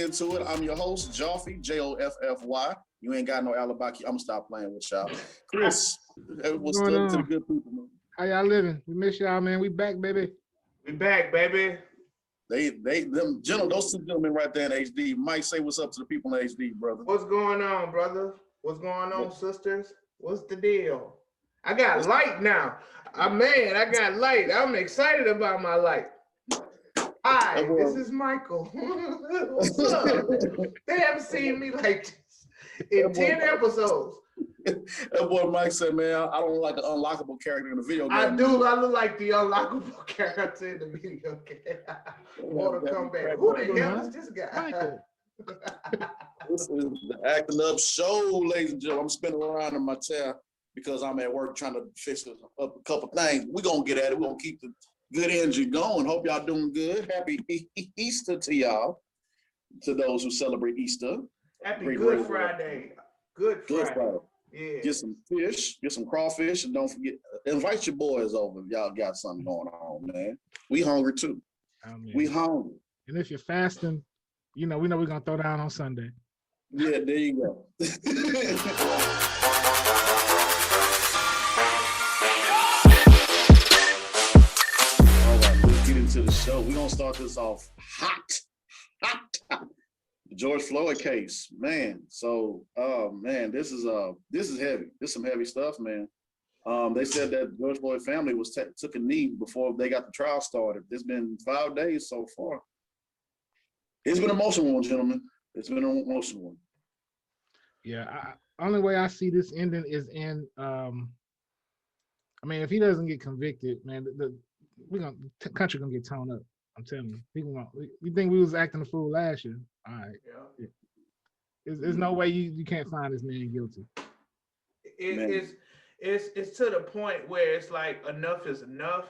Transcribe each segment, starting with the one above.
into it. I'm your host, Joffy, Joffy. You ain't got no alibi. I'm gonna stop playing with y'all. Chris, what's going up to the on? good people, man? How y'all living? We miss y'all, man. We back, baby. We back, baby. Them gentlemen, those two gentlemen right there in HD. Mike, say what's up to the people in HD, brother. What's going on, brother? What's going on, sisters? What's the deal? I got light now. I got light. I'm excited about my light. Hi, this is Michael. What's up? They haven't seen me like this in 10 episodes. That boy Mike said, man, I don't like an unlockable character in the video game. I do. I look like the unlockable character in the video game. Mortal Kombat. Who the hell is this guy? Michael. This is the Acting Up Show, ladies and gentlemen. I'm spinning around in my chair because I'm at work trying to fix up a couple things. We're going to get at it. We're going to keep the good energy going. Hope y'all doing good. Happy Easter to y'all, to those who celebrate Easter. Happy Good Friday. Good Friday. Yeah. Get some fish, get some crawfish, and don't forget, invite your boys over if y'all got something going on, man. We hungry too. We hungry. And if you're fasting, we know we're gonna throw down on Sunday. Yeah, there you go. All right, let's get into the show. We're gonna start this off hot. The George Floyd case, man. So, man, this is heavy. This is some heavy stuff, man. They said that George Floyd family took a knee before they got the trial started. It's been 5 days so far. It's been an emotional one, gentlemen. It's been an emotional one. Yeah, only way I see this ending is in. If he doesn't get convicted, man, the country gonna get torn up. I'm telling you, we think we was acting a fool last year. All right, yeah. There's no way you can't find this man guilty. It's to the point where it's like enough is enough.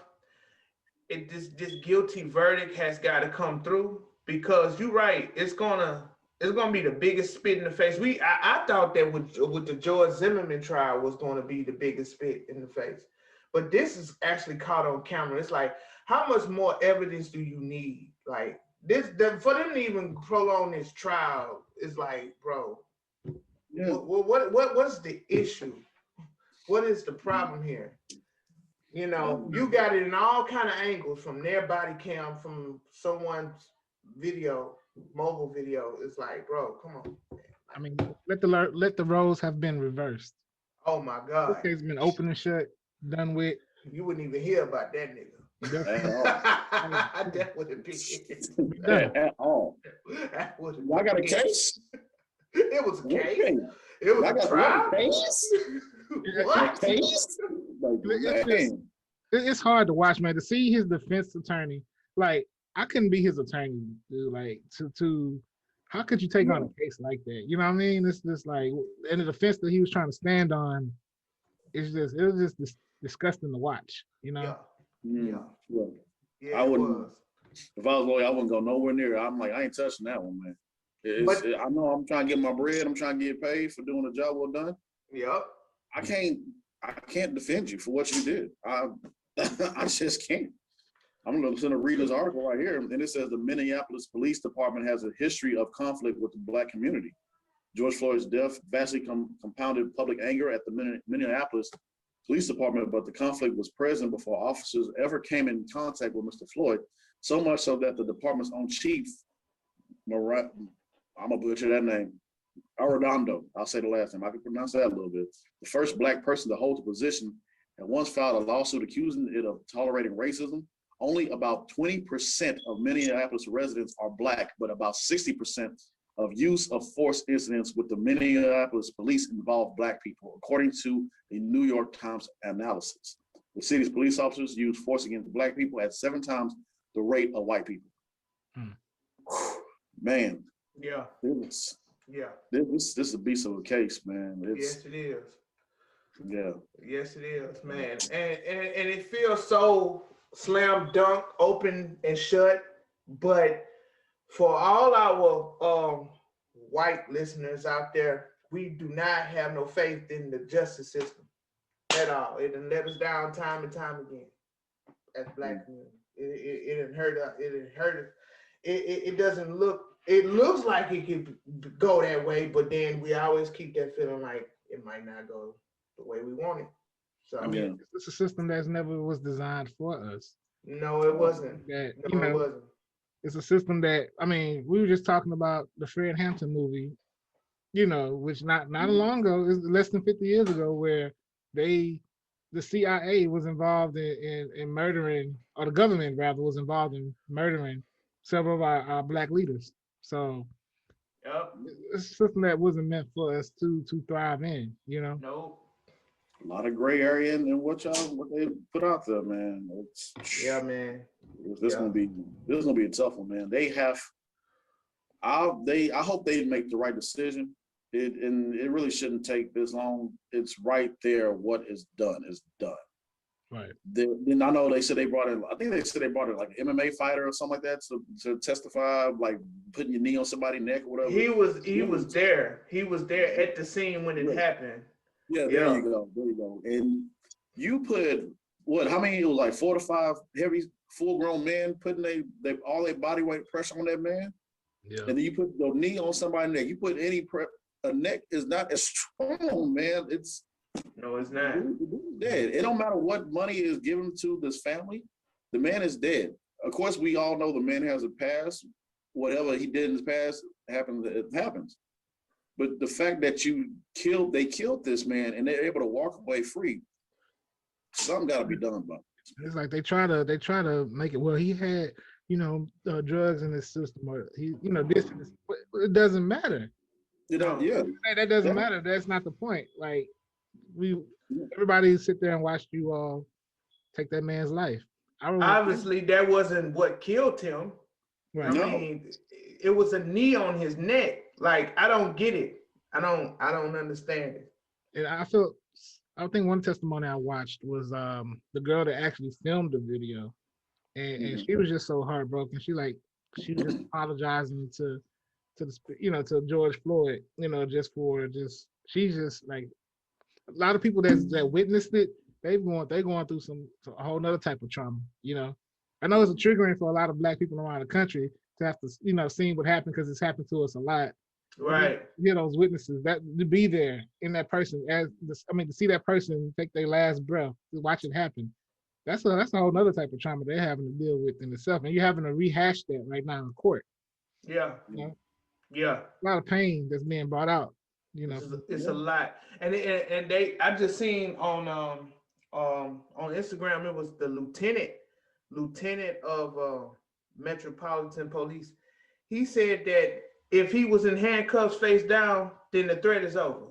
This guilty verdict has got to come through, because you're right. It's gonna be the biggest spit in the face. I thought that with the George Zimmerman trial was going to be the biggest spit in the face, but this is actually caught on camera. It's like, how much more evidence do you need? Like for them to even prolong this trial is like, bro, yeah. What's the issue? What is the problem here? You got it in all kind of angles, from their body cam, from someone's video, mobile video. It's like, bro, come on. Let the roles have been reversed. Oh my God. This case has been open and shut, done with. You wouldn't even hear about that nigga. That wouldn't be at all. I got a case. It was a case. It was a trial. What? It's hard to watch, man. To see his defense attorney, like, I couldn't be his attorney, dude. Like, to how could you take on a case like that? You know what I mean? It's just like, and the defense that he was trying to stand on, it was just disgusting to watch. Yeah. I wouldn't. If I was lawyer, I wouldn't go nowhere near it. I'm like, I ain't touching that one, man. I know I'm trying to get my bread. I'm trying to get paid for doing a job well done. Yep. I can't defend you for what you did. I just can't. I'm going to read this article right here, and it says the Minneapolis Police Department has a history of conflict with the Black community. George Floyd's death vastly compounded public anger at the Minneapolis Police Department, but the conflict was present before officers ever came in contact with Mr. Floyd, so much so that the department's own chief, I'm gonna butcher that name, Arredondo, I'll say the last name, I can pronounce that a little bit, the first Black person to hold the position, and once filed a lawsuit accusing it of tolerating racism. Only about 20% of Minneapolis residents are Black, but about 60% of use of force incidents with the Minneapolis police involve Black people, according to the New York Times analysis. The city's police officers use force against Black people at 7 times the rate of white people. Man. Yeah. This is a beast of a case, man. Yes, it is. Yeah. Yes, it is, man. And it feels so slam dunk, open and shut, but for all our white listeners out there, we do not have no faith in the justice system at all. It done let us down time and time again as Black community. It didn't hurt us. It didn't hurt us. It doesn't look it looks like it could go that way, but then we always keep that feeling like it might not go the way we want it. So I mean, it's a system that's never was designed for us. no, it wasn't. That No, it wasn't. it's a system that I mean, we were just talking about the Fred Hampton movie, which not long ago, is less than 50 years ago, where the CIA was involved in murdering, or the government rather was involved in murdering several of our black leaders. So Yep. it's a system that wasn't meant for us to thrive in, Nope. A lot of gray area in what they put out there, man. Yeah, man. This gonna be a tough one, man. I hope they make the right decision. It really shouldn't take this long. It's right there. What is done is done. Right. Then I know they said they brought in. I think they said they brought in like an MMA fighter or something like that to testify, like putting your knee on somebody's neck or whatever. He was there. He was there at the scene when it happened. Yeah, there you go. There you go. And you put how many? It was like 4 to 5 heavy, full-grown men putting all their body weight pressure on that man. Yeah. And then you put your knee on somebody's neck. You put a neck is not as strong, man. No, it's not. Dead. It don't matter what money is given to this family. The man is dead. Of course, we all know the man has a past. Whatever he did in his past happens. It happens. But the fact that they killed this man and they're able to walk away free, something got to be done about it. It's like they try to make it. Well, he had drugs in his system, or he this. It doesn't matter. That doesn't matter. That's not the point. Like everybody sit there and watch you all take that man's life. Obviously, that wasn't what killed him. Right. I mean, it was a knee on his neck. Like, I don't get it. I don't understand it. And I think one testimony I watched was the girl that actually filmed the video, and she was just so heartbroken. She was just apologizing to George Floyd, she's just like a lot of people that witnessed it. They're going through a whole nother type of trauma. I know it's triggering for a lot of black people around the country to have to see what happened, because it's happened to us a lot. Right. Hear those witnesses, that to be there in that person, to see that person take their last breath, to watch it happen. That's a whole nother type of trauma they're having to deal with in itself, and you're having to rehash that right now in court. Yeah. Yeah. A lot of pain that's being brought out. It's a lot, and I just seen on Instagram, it was the lieutenant of Metropolitan Police. He said that if he was in handcuffs face down, then the threat is over.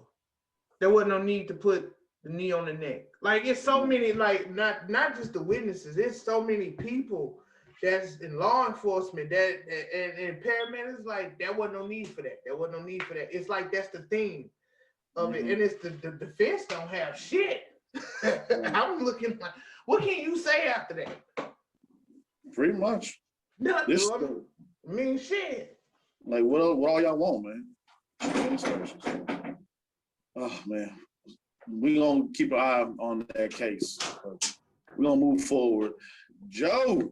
There wasn't no need to put the knee on the neck. Like, it's so many, like, not just the witnesses, it's so many people that's in law enforcement and paramedics, like, there wasn't no need for that. It's like that's the theme of it. And it's the defense don't have shit. I'm looking like, what can you say after that? Pretty much. Nothing. I mean, shit. Like, what all y'all want, man? Oh, man. We're going to keep an eye on that case. We're going to move forward. Joe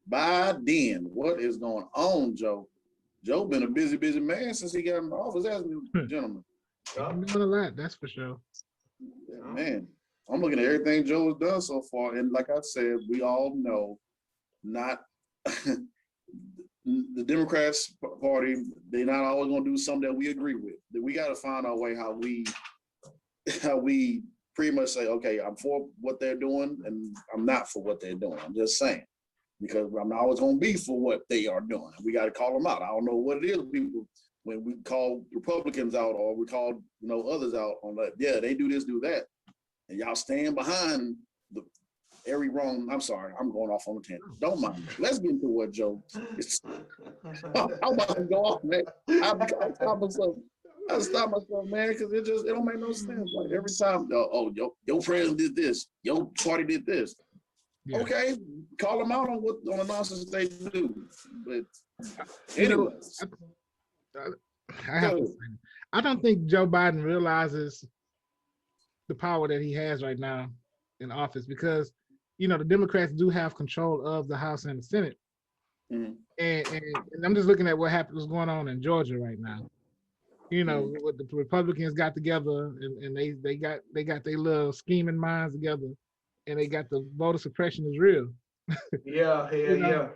Biden, what is going on, Joe? Joe been a busy man since he got in office, hasn't he, gentlemen? I'm doing a lot, that's for sure. Yeah, man, I'm looking at everything Joe has done so far, and like I said, we all know, not the Democrats Party, they're not always going to do something that we agree with. We got to find our way how we pretty much say, okay, I'm for what they're doing, and I'm not for what they're doing. I'm just saying, because I'm not always going to be for what they are doing. We got to call them out. I don't know what it is, people, when we call Republicans out, or we call others out on that. Yeah, they do this, do that, and y'all stand behind every wrong. I'm sorry, I'm going off on a tangent. Don't mind. Let's get into what Joe is. I'm about to go off, man. I stop myself, man, because it don't make no sense. Like, every time, your president did this, your party did this. Yeah. Okay, call them out on the nonsense they do. But anyways, I don't think Joe Biden realizes the power that he has right now in office, because the Democrats do have control of the House and the Senate, And I'm just looking at what's going on in Georgia right now. You know, what the Republicans got together, and they got their little scheming minds together, and they got the voter suppression is real. Yeah, hell You know,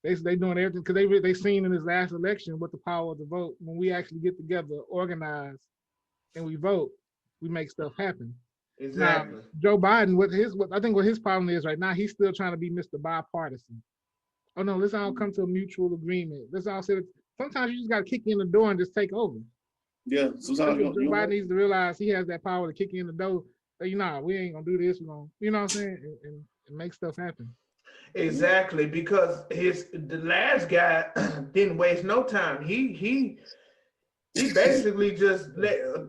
yeah. they doing everything because they seen in this last election what the power of the vote. When we actually get together, organize, and we vote, we make stuff happen. Exactly. Now, Joe Biden, what his problem is right now, he's still trying to be Mr. Bipartisan. Oh no, let's all come to a mutual agreement. Let's all say that sometimes you just gotta kick in the door and just take over. Yeah, sometimes Joe Biden needs to realize he has that power to kick in the door. Say, you know, we ain't gonna do this. We're gonna, you know what I'm saying, and make stuff happen. Exactly, because the last guy didn't waste no time. He basically just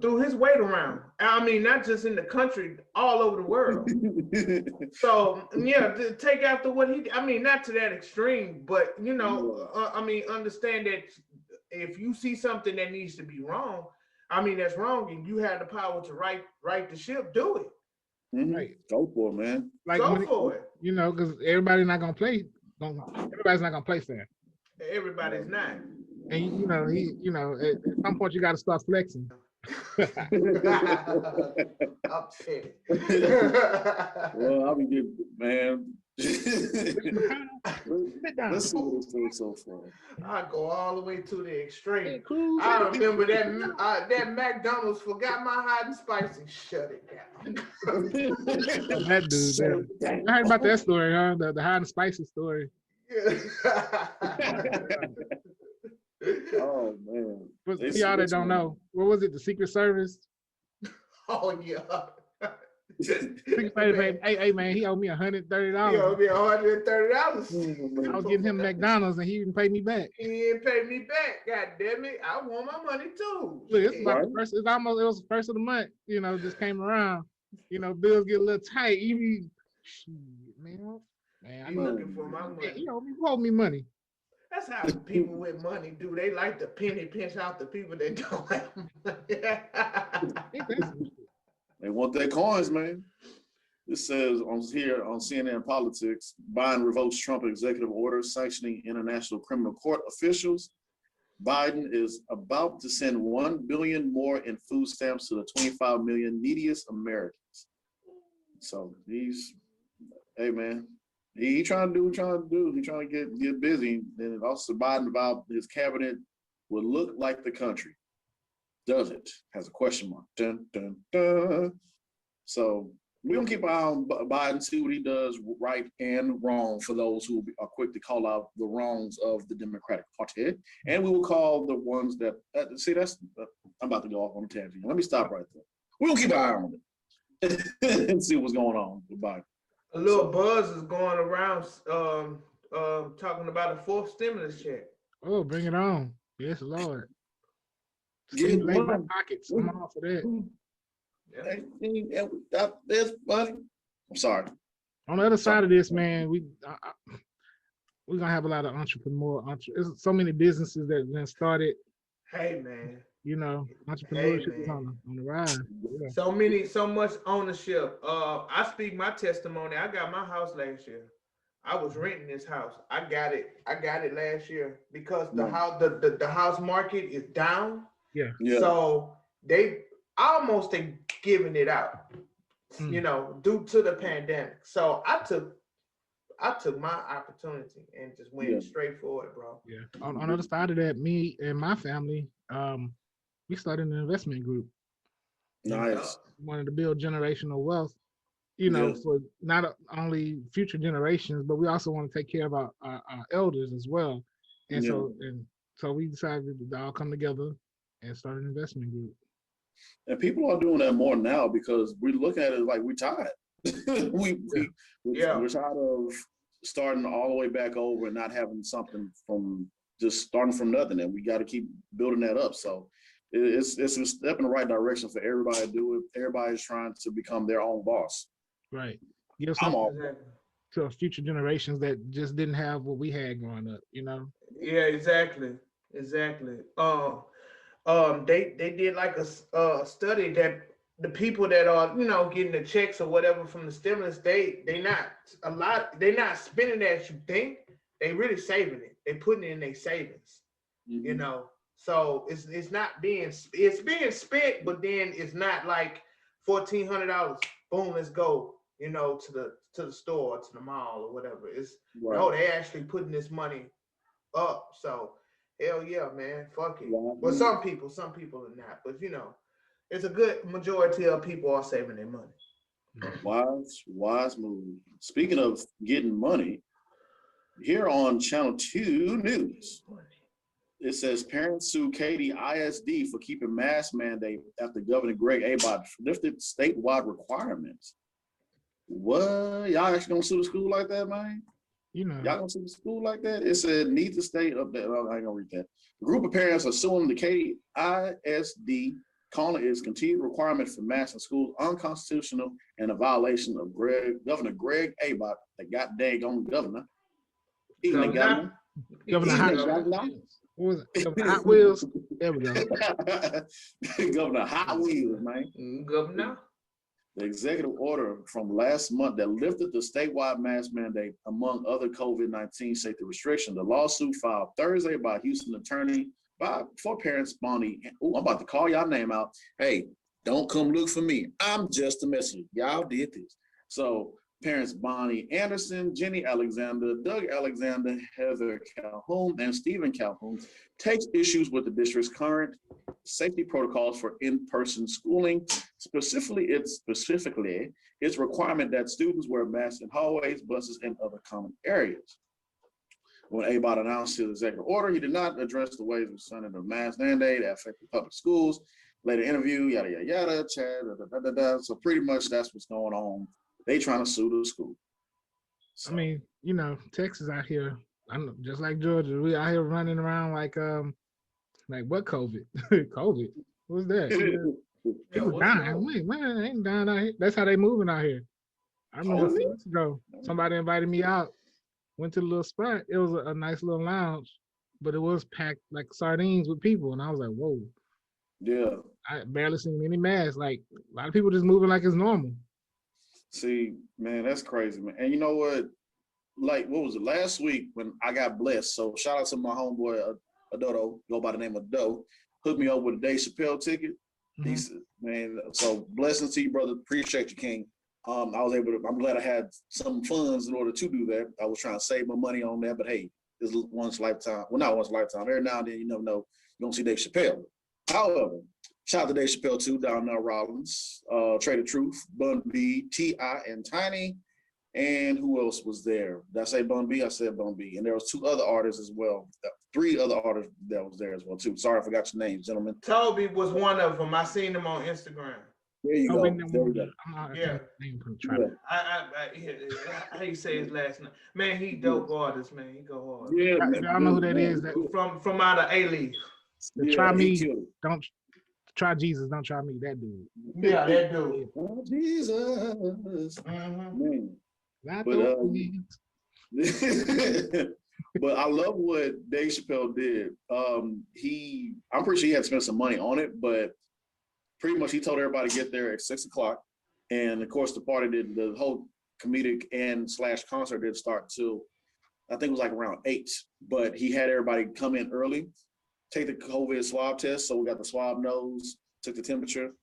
threw his weight around. I mean, not just in the country, all over the world. So yeah, to take after what I mean, not to that extreme, but you know, I mean, understand that if you see something that needs to be wrong, I mean, that's wrong, and you have the power to right the ship, do it. Right. Go for it, man. Like Go for it. You know, because everybody's not gonna play fair. Everybody's not. And you know, at some point you got to start flexing. Upset. Well, I'll be good, man. Let's see what it's doing so far. I go all the way to the extreme. I remember that McDonald's forgot my hot and spicy. Shut it down. That dude. I heard about that story, huh? The hot and spicy story. Oh man. For y'all that don't know, what was it? The Secret Service? Oh yeah. Secret Service, hey man, he owed me $130. He owed me $130. I was getting him McDonald's and he didn't pay me back. He didn't pay me back. God damn it. I want my money too. Look, it's about it was the first of the month, you know, just came around. You know, bills get a little tight. Man, I'm looking for my money. You know, who owe me money? That's how people with money do. They like to penny pinch out the people that don't have money. They want their coins, man. This says on CNN Politics, Biden revokes Trump executive order sanctioning international criminal court officials. Biden is about to send $1 billion more in food stamps to the 25 million neediest Americans. So hey man, he trying to do what he's trying to do. He's trying to get busy. And also Biden about his cabinet would look like the country. Does it? Has a question mark. Dun, dun, dun. So we're gonna keep an eye on Biden, see what he does right and wrong for those who are quick to call out the wrongs of the Democratic Party. And we will call the ones that see I'm about to go off on a tangent. Let me stop right there. We'll keep an eye on it and see what's going on with Biden. A little buzz is going around talking about a fourth stimulus check. Oh, bring it on. Yes, Lord. Get my pockets. I'm all for that. That's funny. I'm sorry. On the other side of this, man, we're gonna have a lot of there's so many businesses that have been started. Hey man. You know, entrepreneurship is on the rise. Yeah. So much ownership. I speak my testimony. I got my house last year. I was renting this house. I got it last year because the house market is down. Yeah. So they almost giving it out, you know, due to the pandemic. So I took my opportunity and just went straight for it, bro. Yeah. On the other side of that, me and my family, we started an investment group. Nice. Wanted to build generational wealth, you know, for not only future generations, but we also want to take care of our elders as well. And so we decided to all come together and start an investment group. And people are doing that more now because we look at it like we're tired. We're tired of starting all the way back over and not having something from just starting from nothing. And we got to keep building that up. So it's a step in the right direction for everybody to do it. Everybody's trying to become their own boss. Right. Give something to future generations that just didn't have what we had growing up, you know? Yeah, exactly. They did like a study that the people that are, you know, getting the checks or whatever from the stimulus, they're not spending as you think. they really saving it. They putting it in their savings, you know. So it's not being spent, but then it's not like $1,400. Boom, let's go. You know, to the store, to the mall or whatever. It's no, they actually putting this money up. So hell yeah, man, fuck it. Well, some people are not, but you know, it's a good majority of people are saving their money. Wise move. Speaking of getting money, here on Channel 2 News, it says parents sue Katy ISD for keeping mask mandate after Governor Greg Abbott lifted statewide requirements. What? Y'all actually gonna sue the school like that, man? You know, Y'all gonna sue the school like that? It said needs to stay up there. I ain't gonna read that. A group of parents are suing the Katy ISD, calling its continued requirement for masks in schools unconstitutional and a violation of Governor Greg Abbott, the goddamn governor. Even the governor. What was it? Governor Hot Wheels. There we go. Governor Hot Wheels, man. Governor. The executive order from last month that lifted the statewide mask mandate, among other COVID-19 safety restrictions. The lawsuit filed Thursday by Houston attorney for parents Bonnie. Oh, I'm about to call y'all name out. Hey, don't come look for me. I'm just a messenger. Y'all did this. So parents Bonnie Anderson, Jenny Alexander, Doug Alexander, Heather Calhoun, and Stephen Calhoun takes issues with the district's current safety protocols for in-person schooling, specifically its requirement that students wear masks in hallways, buses, and other common areas. When Abbott announced his executive order, he did not address the ways of sending the mask mandate that affected public schools. Later interview, yada, yada, yada, chat, da, da, da, da. So pretty much that's what's going on. They trying to sue the school. So. I mean, you know, Texas out here, I'm just like Georgia. We out here running around like what COVID? COVID? What's that? People dying. Wait, man, ain't dying out here. That's how they moving out here. I remember a few weeks ago, somebody invited me out. Went to the little spot. It was a nice little lounge, but it was packed like sardines with people, and I was like, whoa. Yeah. I barely seen any masks. Like a lot of people just moving like it's normal. See, man, that's crazy, man. And you know what? Like, what was it last week when I got blessed? So shout out to my homeboy, Adodo, go by the name of Doe, hooked me up with a Dave Chappelle ticket. He said, man, so blessings to you, brother. Appreciate you, King. I'm glad I had some funds in order to do that. I was trying to save my money on that, but hey, this is once lifetime. Well, not once lifetime. Every now and then, you never know, you don't see Dave Chappelle. However, shout out to Dave Chappelle too, down there, Rollins, Trader Truth, Bun B, T.I., and Tiny. And who else was there? Did I say Bun B? I said Bun B. And there was 2 other artists as well. 3 other artists that was there as well too. Sorry, I forgot your names, gentlemen. Toby was one of them. I seen him on Instagram. There you go. There we go. Yeah. How you say his last name? Man, he dope artist, man. He go hard. Yeah, I don't know who that is. From out of A-League. Try me. Don't try Jesus. Don't try me. That dude. Yeah, that dude. Oh, Jesus. Man. But I love what Dave Chappelle did. I'm pretty sure he had to spend some money on it, but pretty much he told everybody to get there at 6:00. And of course, the whole comedic and / concert didn't start till, I think it was like around 8. But he had everybody come in early, take the COVID swab test. So we got the swab nose, took the temperature,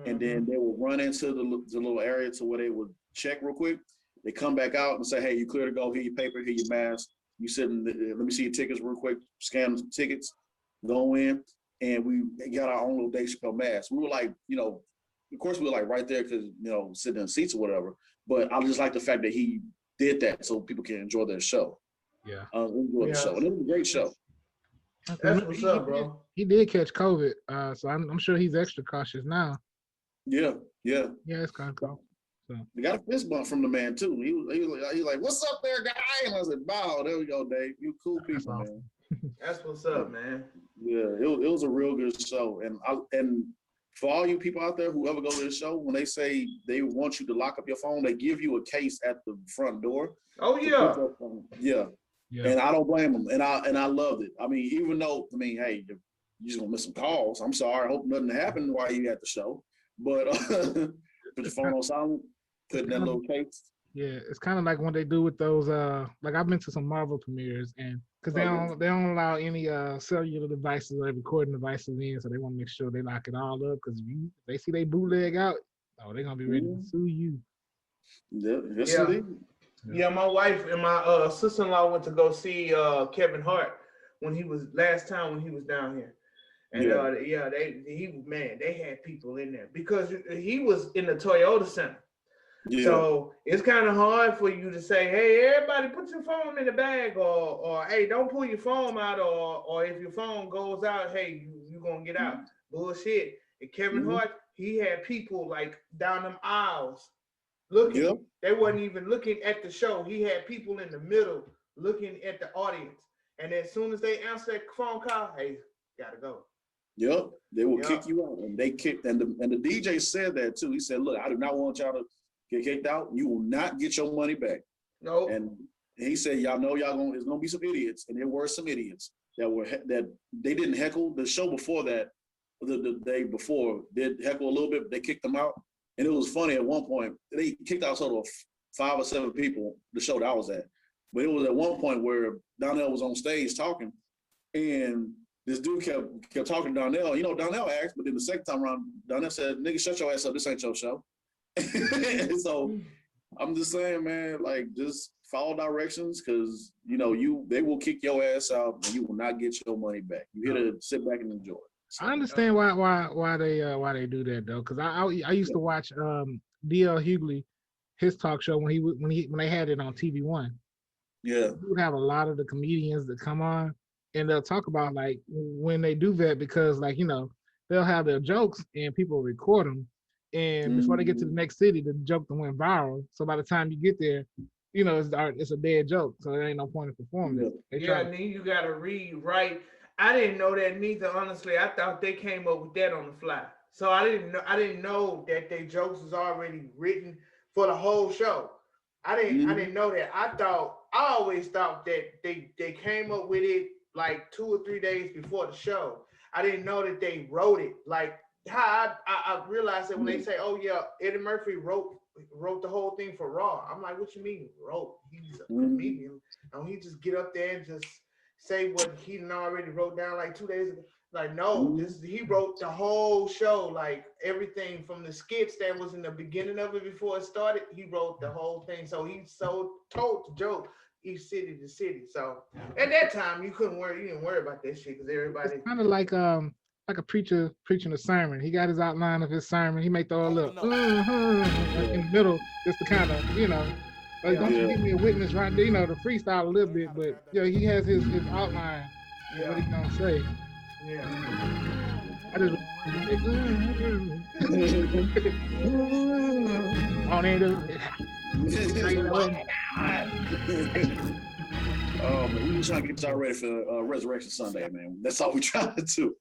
and then they would run into the little area to where they would check real quick. They come back out and say, hey, you clear to go, here your paper, here your mask. You sit in, let me see your tickets real quick, scan the tickets, go in, and we got our own little Dave Chappelle mask. We were like, you know, of course we were like right there because, you know, sitting in seats or whatever, but I just like the fact that he did that so people can enjoy their show. Yeah. Enjoy the show, and it was a great show. That's what's up, bro. He did catch COVID, so I'm sure he's extra cautious now. Yeah. It's kind of cool. So. We got a fist bump from the man too. He was like, "What's up there, guy?" And I said, "Bow, there we go, Dave. You cool people, man." That's what's up, man. Yeah, it was a real good show, and for all you people out there who ever go to the show, when they say they want you to lock up your phone, they give you a case at the front door. Oh yeah, yeah. And I don't blame them, and I loved it. I mean, even though hey, you're just gonna miss some calls. I'm sorry. I hope nothing happened while you at the show, but put your phone on silent, put in that little case. Yeah, it's kind of like what they do with those. Like I've been to some Marvel premieres, and because they Oh, don't allow any cellular devices or recording devices in, so they want to make sure they lock it all up. Because if they see they bootleg out, oh, they're gonna be ready to Mhm. sue you. Yes, Yeah. it is. Yeah, my wife and my sister-in-law went to go see Kevin Hart when he was last time when he was down here. And Yeah. they had people in there because he was in the Toyota Center. Yeah. So it's kind of hard for you to say, hey, everybody put your phone in the bag, or hey, don't pull your phone out, or if your phone goes out, hey, you gonna get out. Bullshit. And Kevin Mhm. Hart, he had people like down them aisles looking. Yep. They wasn't even looking at the show. He had people in the middle looking at the audience. And as soon as they answer that phone call, hey, gotta go. Yep. They will Yep. kick you out. And they kicked, and the DJ said that too. He said, look, I do not want y'all to get kicked out. You will not get your money back. No. And he said, y'all know there's gonna be some idiots, and there were some idiots that they didn't heckle the show before that. The day before did heckle a little bit, but they kicked them out. And it was funny at one point, they kicked out a total of 5 or 7 people, the show that I was at. But it was at one point where Donnell was on stage talking, and this dude kept talking to Donnell. You know, Donnell asked, but then the second time around, Donnell said, nigga, shut your ass up. This ain't your show. So I'm just saying, man, like, just follow directions, because, you know, they will kick your ass out and you will not get your money back. You here to sit back and enjoy it. So, I understand why they do that though, because I used to watch D.L. Hughley, his talk show when they had it on TV1. yeah. You would have a lot of the comedians that come on, and they'll talk about like when they do that, because like, you know, they'll have their jokes and people record them, and before they get to the next city, the joke that went viral. So by the time you get there, you know, it's a dead joke, so there ain't no point in performing it. And then you gotta rewrite. I didn't know that neither. Honestly, I thought they came up with that on the fly. So I didn't know that their jokes was already written for the whole show. I didn't know that. I always thought that they came up with it like 2 or 3 days before the show. I didn't know that they wrote it. Like how I realized that when they say, "Oh yeah, Eddie Murphy wrote the whole thing for Raw." I'm like, "What you mean wrote? He's a comedian. Don't he just get up there and just say what he already wrote down like 2 days ago?" Like, no, he wrote the whole show, like everything from the skits that was in the beginning of it before it started. He wrote the whole thing, so he told the joke each city to city. So at that time, you didn't worry about that shit, because everybody. It's kind of like a preacher preaching a sermon. He got his outline of his sermon. He may throw a little in the middle, just to kind of, you know, like, don't you give me a witness right there, you know, to freestyle a little bit, but you know, he has his outline of what he's gonna say. Yeah. I just on into Oh man, we just trying to get y'all ready for Resurrection Sunday, man. That's all we trying to do.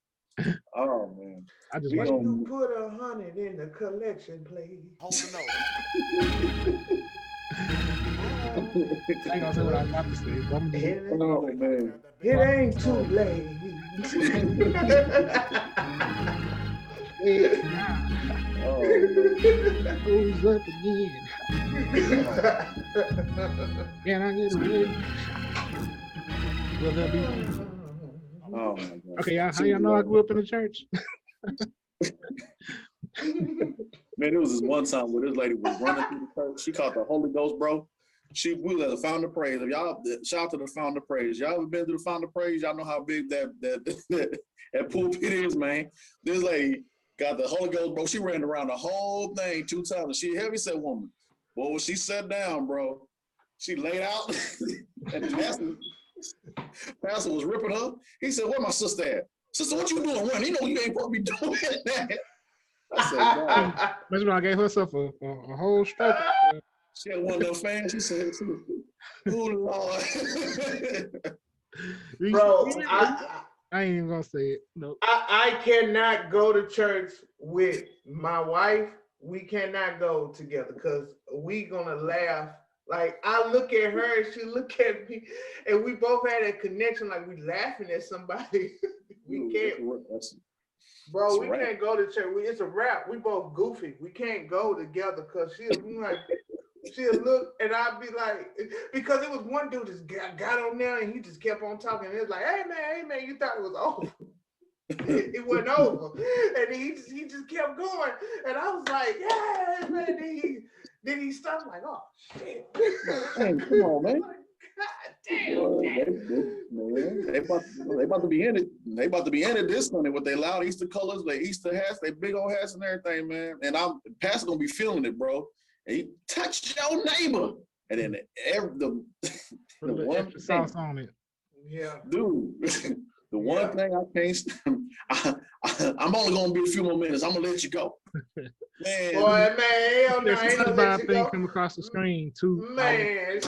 Oh man, I just When you put 100 in the collection, please. I ain't gonna say what I was about to say. But I'm just, oh man. It ain't too late. Oh man. goes up again. Can I get away? Will there be? Oh my God. Okay, how y'all know I grew up in the church? Man, there was this one time where this lady was running through the church. She caught the Holy Ghost, bro. We was at the Fountain of Praise. If y'all shout out to the Fountain of Praise. Y'all ever been to the Fountain of Praise? Y'all know how big that pulpit is, man. This lady got the Holy Ghost, bro. She ran around the whole thing 2 times. She a heavy set woman. Well, when she sat down, bro, she laid out, and the pastor was ripping her. He said, "Where my sister at? Sister, what you doing? Run? You know you ain't supposed to be doing that." I said, "God." That's when I gave herself a whole stroke. She had one of those fans. She said, "Oh Lord." Bro, I ain't even gonna say it. Nope. I cannot go to church with my wife. We cannot go together because we gonna laugh. Like, I look at her and she look at me, and we both had a connection. Like, we laughing at somebody. We can't. Bro, we can't go to church. It's a wrap. We both goofy. We can't go together because she'll be like, She'll look, and I'd be like, because it was one dude just got on there, and he just kept on talking. And it was like, hey man, you thought it was over. It wasn't over, and he just kept going, and I was like, yeah, man. Then he stopped, like, oh shit. Man, come on, man. God damn. They about to be in it. They about to be in it this Sunday with their loud Easter colors, their Easter hats, their big old hats and everything, man. And Pastor gonna be feeling it, bro. And he touch your neighbor, and then the one sauce on it. Yeah, dude. The one thing I can't stand, I'm only gonna be a few more minutes. I'm gonna let you go, man. Boy, man, hell no, ain't no let you thing go. come across the screen too. Man,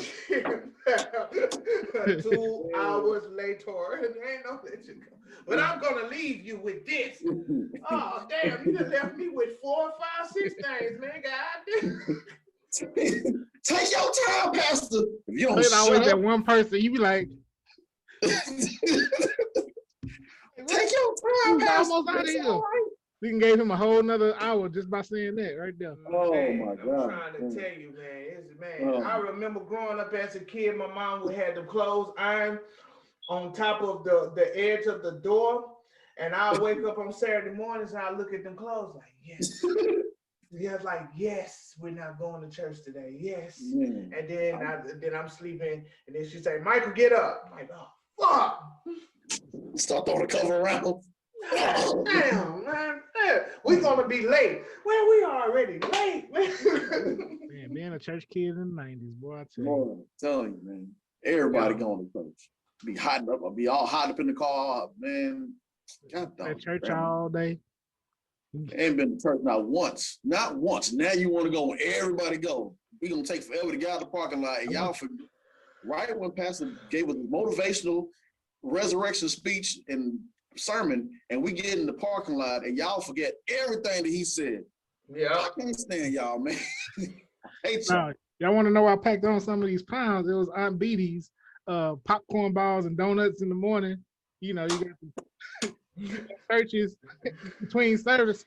2 hours later, ain't no let you go. But I'm gonna leave you with this. Oh damn, you done left me with 4, 5, 6 things, man. God damn. Take your time, Pastor. If you don't There's always shut that up, one person you be like, take your time, he's Pastor. almost out of It's here. all right. We can gave him a whole nother hour just by saying that right there. Oh Man, my I'm God. trying to tell you, man. Oh. I remember growing up as a kid, my mom would have the clothes ironed on top of the edge of the door. And I'll wake up on Saturday mornings and I'll look at them clothes like, yes. Yeah, like, yes, we're not going to church today. Yes. Man. And then I'm sleeping, and then she say, Michael, get up. I'm like, oh, fuck. Start throwing the cover around. God damn, man. We're gonna be late. Well, we are already late, man. Man, being a church kid in the 90s, boy, I tell Boy, you. I'm telling you, man. Everybody going to church. Be hot up, be all hot up in the car, man. God damn. At church all day. Ain't been to church not once. Not once. Now you want to go when everybody go. We gonna take forever to get out of the parking lot. And y'all forget, right when Pastor gave us a motivational resurrection speech and sermon, and we get in the parking lot and y'all forget everything that he said. Yeah. I can't stand y'all, man. I hate y'all. Y'all want to know I packed on some of these pounds? It was Aunt Beatty's popcorn balls and donuts in the morning. You know, you got the churches between service.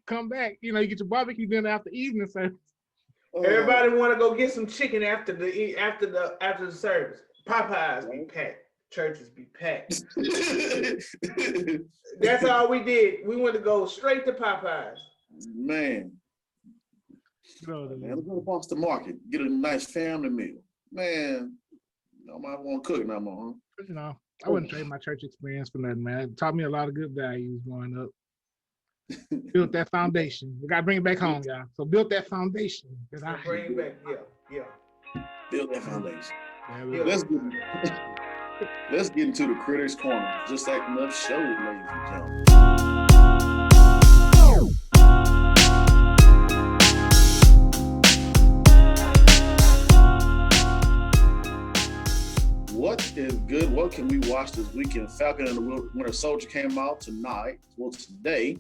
Come back. You know, you get your barbecue dinner after evening service. Everybody want to go get some chicken after the service. Popeyes be packed. Churches be packed. That's all we did. We went to go straight to Popeyes. Man. Man, let's go to Boston Market. Get a nice family meal. Man, nobody want to cook no more, huh? But, you know, I wouldn't trade my church experience for nothing, man. It taught me a lot of good values growing up. Built that foundation. We got to bring it back home, y'all. So build that foundation. Bring it back, yeah. Build that foundation. Yeah, Let's get into the Critics Corner. Just like enough show, ladies and gentlemen. What is good? What can we watch this weekend? Falcon and the Winter Soldier came out tonight. Well, today.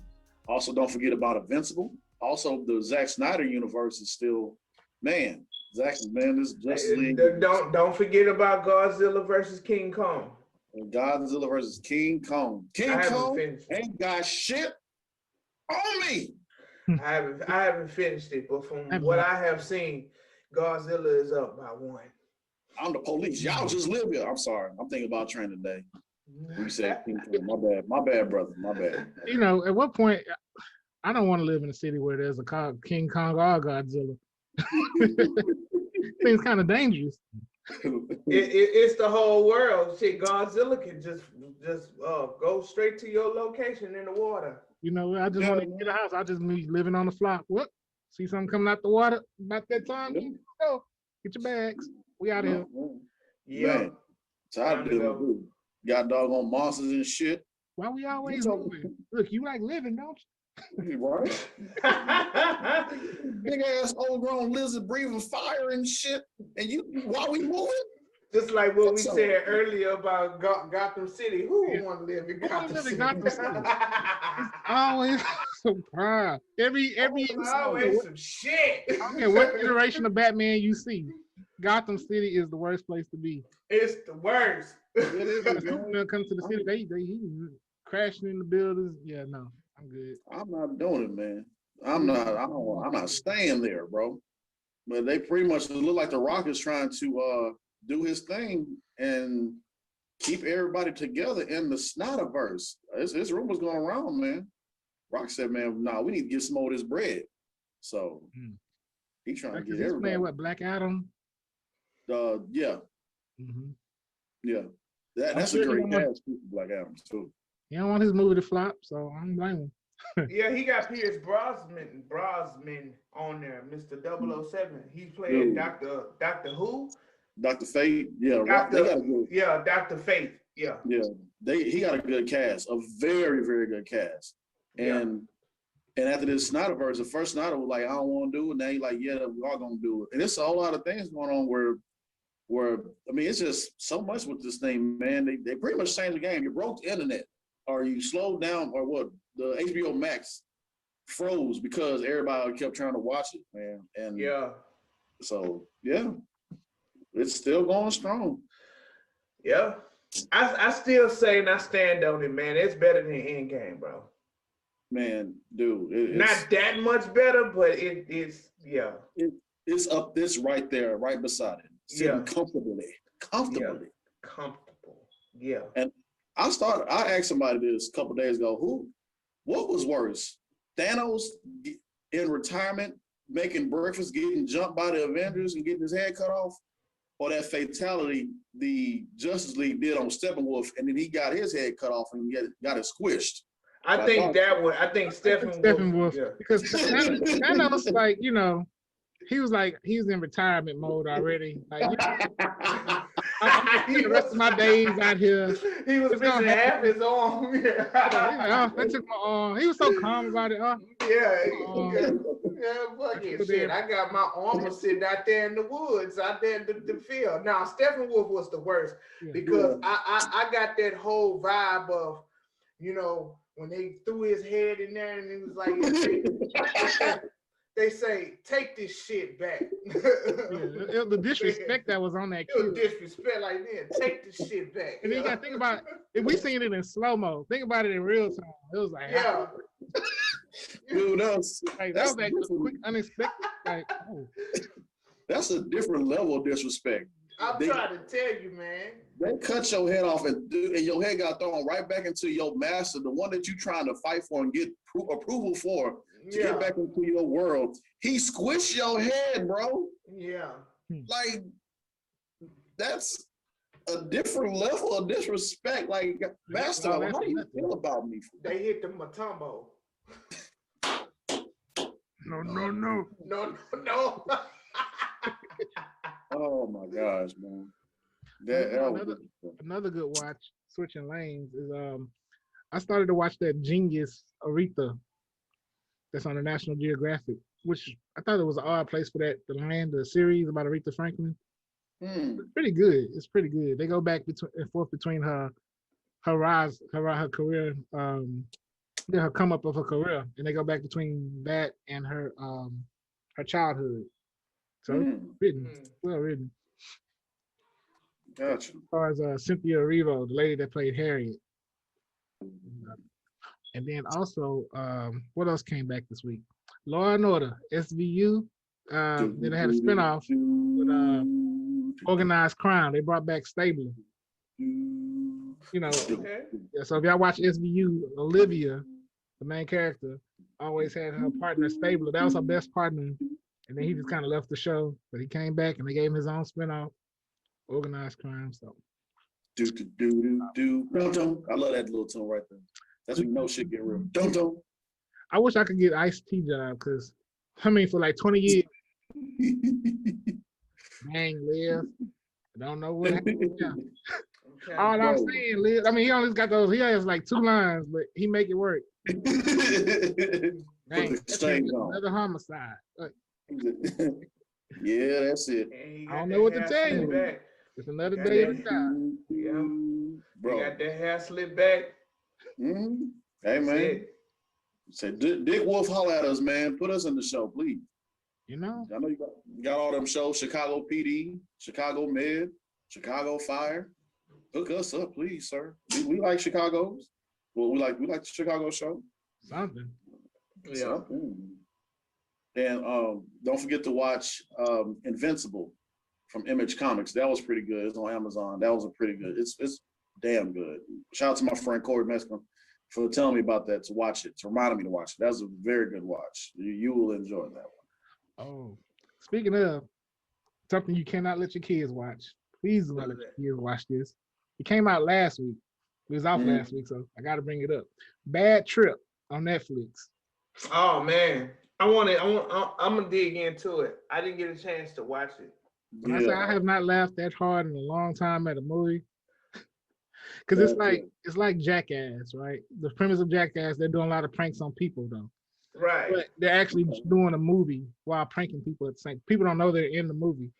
Also, don't forget about Invincible. Also, the Zack Snyder universe is still, man. This Justice League. Don't forget about Godzilla versus King Kong. Godzilla versus King Kong. King Kong ain't got shit on me. I haven't finished it, but from what I have seen, Godzilla is up by 1. I'm the police. Y'all just live here. I'm sorry. I'm thinking about Train today. You said King Kong. My bad, brother. My bad. You know, at what point, I don't want to live in a city where there's a King Kong or Godzilla. Seems kind of dangerous. It's the whole world. Shit, Godzilla can just go straight to your location in the water. You know, I just want to get a house. I just be living on the fly. What? See something coming out the water about that time? Go. Get your bags. We out here. Yeah. Tired of dealing with it. Got doggone monsters and shit. Why we always moving? Look, you like living, don't you? Right? Big ass old grown lizard breathing fire and shit. And why we moving? Just like what we said earlier about Gotham City. Who would want to live in Gotham City? It's always some crime. Always some shit. Okay, what iteration of Batman you see? Gotham City is the worst place to be. It's the worst. It is. When Superman comes to the city, he crashing in the buildings. Yeah, no, I'm good. I'm not doing it, man. I'm not staying there, bro. But they pretty much look like The Rock is trying to do his thing and keep everybody together in the Snyderverse. It's rumors going around, man. Rock said, man, nah, we need to get some more of this bread. So he trying to get everybody. Playing what, Black Adam? Yeah. Mm-hmm. Yeah. That's a great cast for Black Adam, too. He don't want his movie to flop, so I don't blame him. Yeah, he got Pierce Brosnan on there, Mr. 007. He's playing Doctor Who. Dr. Fate, yeah. Dr. Fate, yeah. Yeah, he got a good cast, a very, very good cast. And after this Snyderverse, the first Snyder was like, I don't want to do it. Now he's like, yeah, we are going to do it. And it's a whole lot of things going on where I mean, it's just so much with this thing, man. They pretty much changed the game. You broke the internet, or you slowed down, or what? The HBO Max froze because everybody kept trying to watch it, man. And so it's still going strong. Yeah, I still say and I stand on it, man. It's better than Endgame, bro. Man, dude, it's not that much better, but it's it's up this right there, right beside it. Sitting comfortably. Comfortable. Yeah. And I asked somebody this a couple days ago, what was worse? Thanos in retirement, making breakfast, getting jumped by the Avengers and getting his head cut off? Or that fatality the Justice League did on Steppenwolf, and then he got his head cut off and got it squished? I think Steppenwolf. Yeah. Because Thanos, like, you know, he was in retirement mode already. Like, the rest of my days out here. He was missing half his arm. I took my arm. He was so calm about it. Fucking shit. I got my armor sitting out there in the woods, out there in the field. Now, Steppenwolf was the worst because I got that whole vibe of, you know, when they threw his head in there and it was like, they say, take this shit back. The disrespect that was on that kid. It was disrespect, like, man, take this shit back. And then you got to think about it. If we seen it in slow-mo, think about it in real time. It was like, dude, that was like quick, unexpected. Like, oh. That's a different level of disrespect. I'm trying to tell you, man. They cut your head off and your head got thrown right back into your master, the one that you're trying to fight for and get approval for to get back into your world. He squished your head, bro. Yeah. Like, that's a different level of disrespect. Like, master, how do you feel about me? They hit the Matumbo. No. Oh my gosh, man. Another good watch, switching lanes, is I started to watch that Genius Aretha that's on the National Geographic, which I thought it was an odd place for that to land, the series about Aretha Franklin. It's pretty good. It's pretty good. They go back and forth between her rise, her career, her come up of her career, and they go back between that and her childhood. So well written. Gotcha. As far as Cynthia Erivo, the lady that played Harriet. And then also, what else came back this week? Law and Order, SVU. Then they had a spinoff with Organized Crime. They brought back Stabler. You know, so if y'all watch SVU, Olivia, the main character, always had her partner Stabler. That was her best partner. And then he just kind of left the show, but he came back and they gave him his own spinoff, Organized Crime. So, I love that little tune right there. That's when you know shit get real. I wish I could get Ice-T job because, I mean, for like 20 years, dang, Liv, I don't know what happened. Okay, all I'm saying, Liv, I mean, he has like 2 lines, but he make it work. Dang, another homicide. Yeah, that's it. I don't know what to tell you. It's another day of the time. Yeah, bro. Got that hair slipped back. Hey, man. Say, Dick Wolf, holler at us, man. Put us in the show, please. You know? I know you got all them shows, Chicago PD, Chicago Med, Chicago Fire. Hook us up, please, sir. We like Chicago's. Well, we like the Chicago show. Something. Yeah. Something. And don't forget to watch Invincible from Image Comics. That was pretty good. It's on Amazon. That was a pretty good. It's damn good. Shout out to my friend Corey Meskin for telling me about that, to watch it, to remind me to watch it. That's a very good watch. You will enjoy that one. Oh, speaking of something you cannot let your kids watch, please do not let your kids watch this. It came out last week. It was off last week, so I got to bring it up. Bad Trip on Netflix. Oh man, I'm gonna dig into it. I didn't get a chance to watch it. When I say I have not laughed that hard in a long time at a movie, because it's like Jackass, right? The premise of Jackass, they're doing a lot of pranks on people though. Right. But they're actually doing a movie while pranking people at the same. People don't know they're in the movie.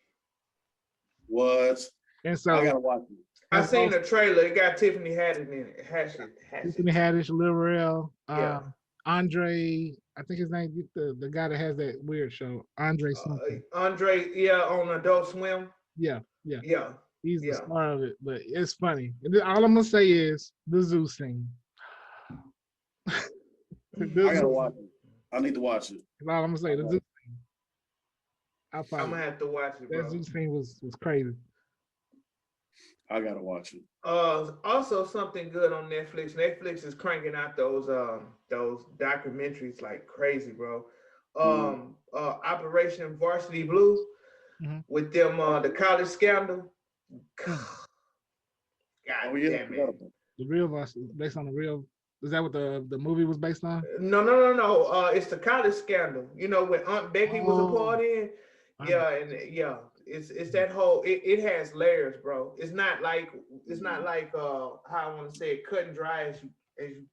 What? And so I gotta watch it. I seen the trailer. It got Tiffany Haddish in it. Tiffany Haddish, Lil Rel, Yeah. Andre. I think his name, the guy that has that weird show, Andre something. Andre, yeah, on Adult Swim. Yeah. He's the Yeah. star of it, but it's funny. And all I'm gonna say is the zoo scene. I gotta watch it. I need to watch it. That's all I'm gonna say. The zoo scene. I'm gonna have to watch it, bro. That zoo scene was crazy. I gotta watch it. Also something good on Netflix. Netflix is cranking out those documentaries like crazy, bro. Operation Varsity Blue with them the college scandal. God damn it. The real Varsity, based on the real. Is that what the movie was based on? No. It's the college scandal. You know, when Aunt Becky was a part in. It's that whole. It has layers, bro. It's not like how I want to say it, cut and dry as you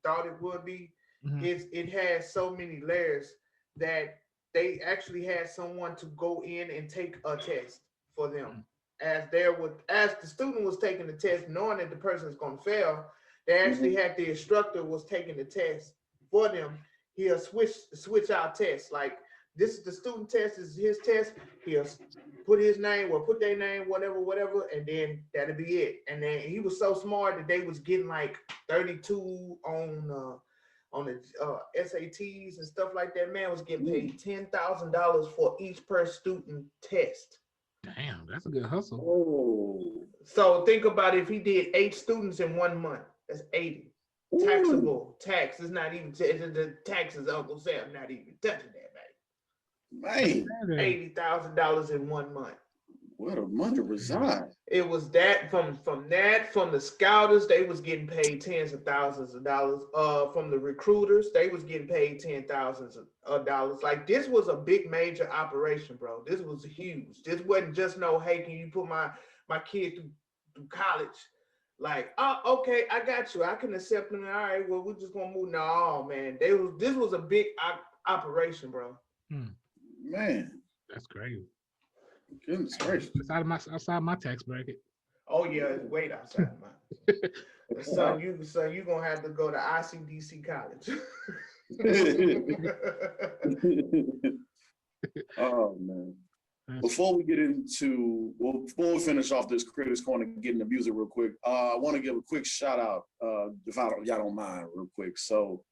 thought it would be. It has so many layers that they actually had someone to go in and take a test for them. As the student was taking the test, knowing that the person is going to fail, they actually had the instructor was taking the test for them. He'll switch out tests. Like, this is the student test, this is his test. He'll put his name or put their name, whatever, and then that'll be it. And then he was so smart that they was getting like 32 on the SATs and stuff like that. Man was getting paid $10,000 for each per student test. Damn, that's a good hustle. Oh. So think about it, if he did 8 students in 1 month, that's 80. Taxable tax is not even the taxes. Uncle Sam not even touching that, baby. Man, $80,000 in 1 month. where the money reside? It was that from the scouters, they was getting paid tens of thousands of dollars. From the recruiters, they was getting paid $10,000s of dollars. Like, this was a big major operation, bro. This was huge. This wasn't just no, hey, can you put my kid through college? Like, oh, okay, I got you. I can accept them. All right, well, we're just gonna move. No, man, this was a big operation, bro. Man, that's crazy. Goodness gracious. Outside my tax bracket. Oh yeah, it's way outside mine. son, you gonna have to go to ICDC college. Oh man. Before we before we finish off this Critics Corner and get into music real quick, I want to give a quick shout out, if y'all don't mind, real quick. So,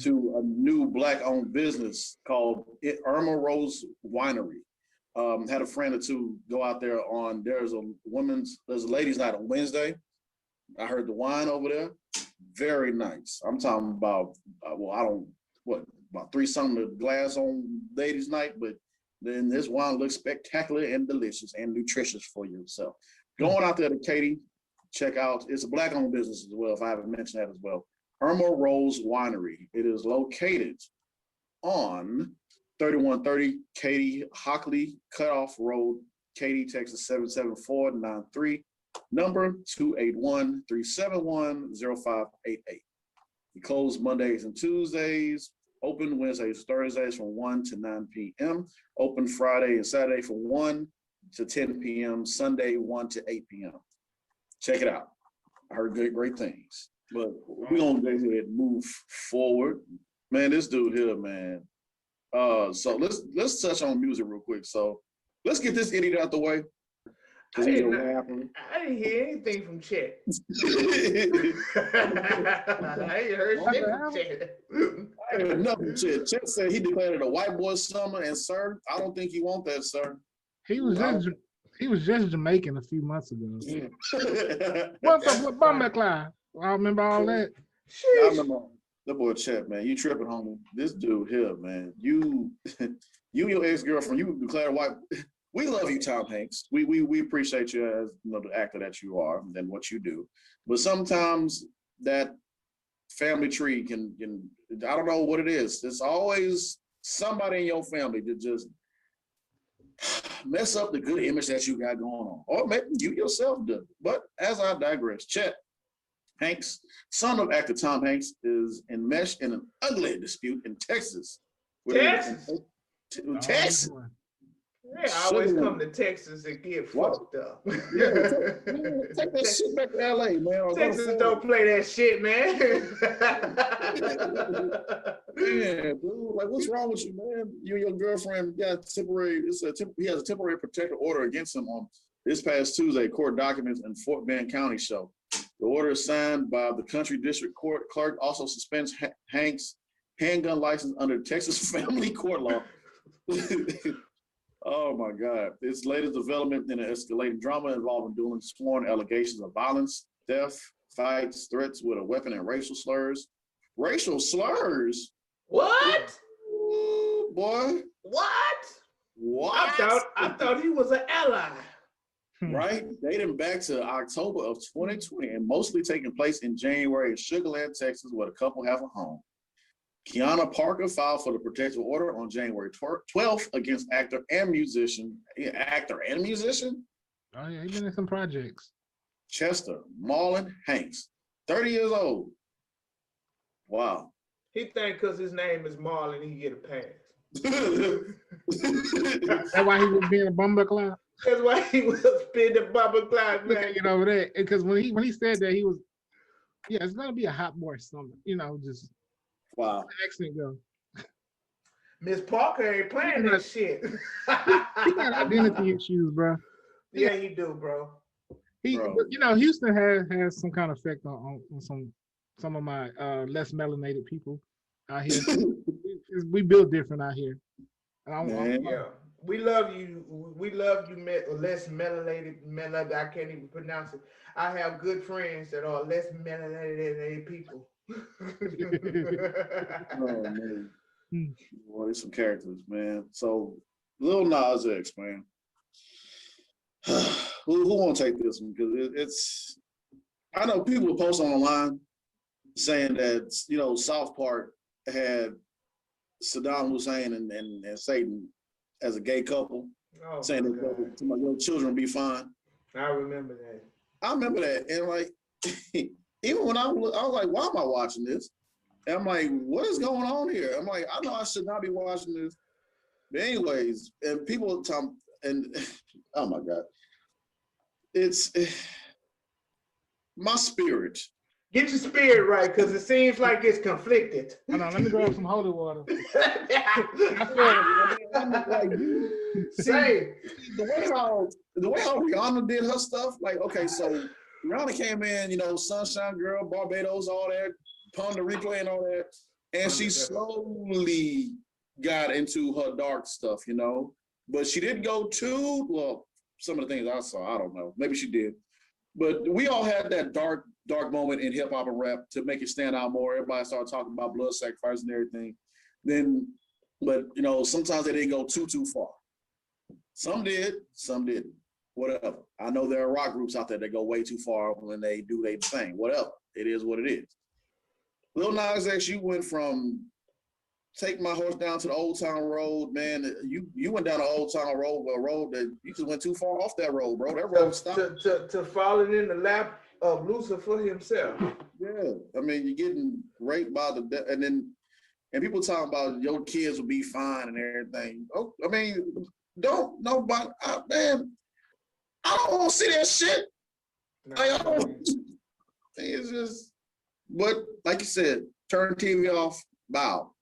to a new Black-owned business called Irma Rose Winery. Had a friend or two go out there on. There's a ladies' night on Wednesday. I heard the wine over there, very nice. I'm talking about about 3 something a glass on ladies' night, but then this wine looks spectacular and delicious and nutritious for yourself. Going out there to Katy, check out, it's a Black-owned business as well, if I haven't mentioned that as well. Irma Rose Winery. It is located on 3130 Katy Hockley Cutoff Road, Katy, Texas 77493, number 281-371-0588. We close Mondays and Tuesdays. Open Wednesdays, Thursdays from 1 to 9 p.m. Open Friday and Saturday from 1 to 10 p.m. Sunday, 1 to 8 p.m. Check it out. I heard great things. But we're going to go ahead and move forward. Man, this dude here, man. So let's touch on music real quick. So let's get this idiot out the way. I didn't hear anything from Chet. I ain't heard shit from Chet. No, Chet said he declared it a white boy summer, and sir, I don't think you want that, sir. He was just Jamaican a few months ago. What's up with Bumba Clyde? I remember all that. I remember that boy Chet, man. You tripping, homie. This dude here, man. You and your ex-girlfriend, you declared white. We love you, Tom Hanks. We appreciate you as the actor that you are and what you do. But sometimes that family tree can I don't know what it is. There's always somebody in your family that just mess up the good image that you got going on. Or maybe you yourself do. But as I digress, Chet Hanks, son of actor Tom Hanks, is enmeshed in an ugly dispute in Texas. Texas. Yeah, I always come to Texas and get fucked up. Yeah, take that shit back to LA, man. Texas don't play that shit, man. Yeah, dude. Like, what's wrong with you, man? You and your girlfriend got temporary. He has a temporary protective order against him on this past Tuesday. Court documents in Fort Bend County show. The order is signed by the country district court clerk. Also suspends Hanks' handgun license under Texas family court law. Oh my God. Its latest development in an escalating drama involving dueling sworn allegations of violence, theft, fights, threats with a weapon, and racial slurs. Racial slurs? What? Ooh, boy. What? I thought he was an ally. Right? Dating back to October of 2020 and mostly taking place in January in Sugar Land, Texas, where the couple have a home. Kiana Parker filed for the protective order on January 12th against actor and musician. Oh yeah, he's been in some projects. Chester Marlon Hanks, 30 years old. Wow. He think because his name is Marlon, he get a pass. That's why he was being a Bumba Clyde. That's why he was being a Bumba Clyde, man. Get over that. Because when he said that, he was, yeah, it's gonna be a hot boy summer. Just wow. Accent go. Miss Parker ain't playing that shit. He got identity issues, bro. Yeah, he do, bro. Houston has some kind of effect on some of my less melanated people out here. We build different out here. Yeah, we love you. We love you, less melanated. I can't even pronounce it. I have good friends that are less melanated people. Oh man, boy, there's some characters, man. So Lil Nas X, man. Who want to take this one? Because it's I know people post online saying that South Park had Saddam Hussein and Satan as a gay couple, saying that your children be fine. I remember that. I remember that, and like even when I was like, why am I watching this? And I'm like, what is going on here? I'm like, I know I should not be watching this. But anyways, and people and oh my God. It's my spirit. Get your spirit right, because it seems like it's conflicted. Hold on, let me grab some holy water. Say the way how Rihanna did her stuff, like, okay, so Rihanna came in, Sunshine Girl, Barbados, all that, Pun the Replay and all that, and she slowly got into her dark stuff, but she didn't go too well. Some of the things I saw, I don't know, maybe she did, but we all had that dark moment in hip hop and rap to make it stand out more. Everybody started talking about blood sacrifice and everything. But sometimes they didn't go too far. Some did, some didn't. Whatever. I know there are rock groups out there that go way too far when they do their thing. Whatever. It is what it is. Lil Nas X, you went from take my horse down to the Old Town Road, man. You went down the Old Town Road, a road that you just went too far off that road, bro. That road stopped. To falling in the lap of Lucifer himself. Yeah, I mean, you're getting raped by and people talking about your kids will be fine and everything. Oh, I mean, don't nobody, man. I don't want to see that shit. It's just, but like you said, turn TV off, bow.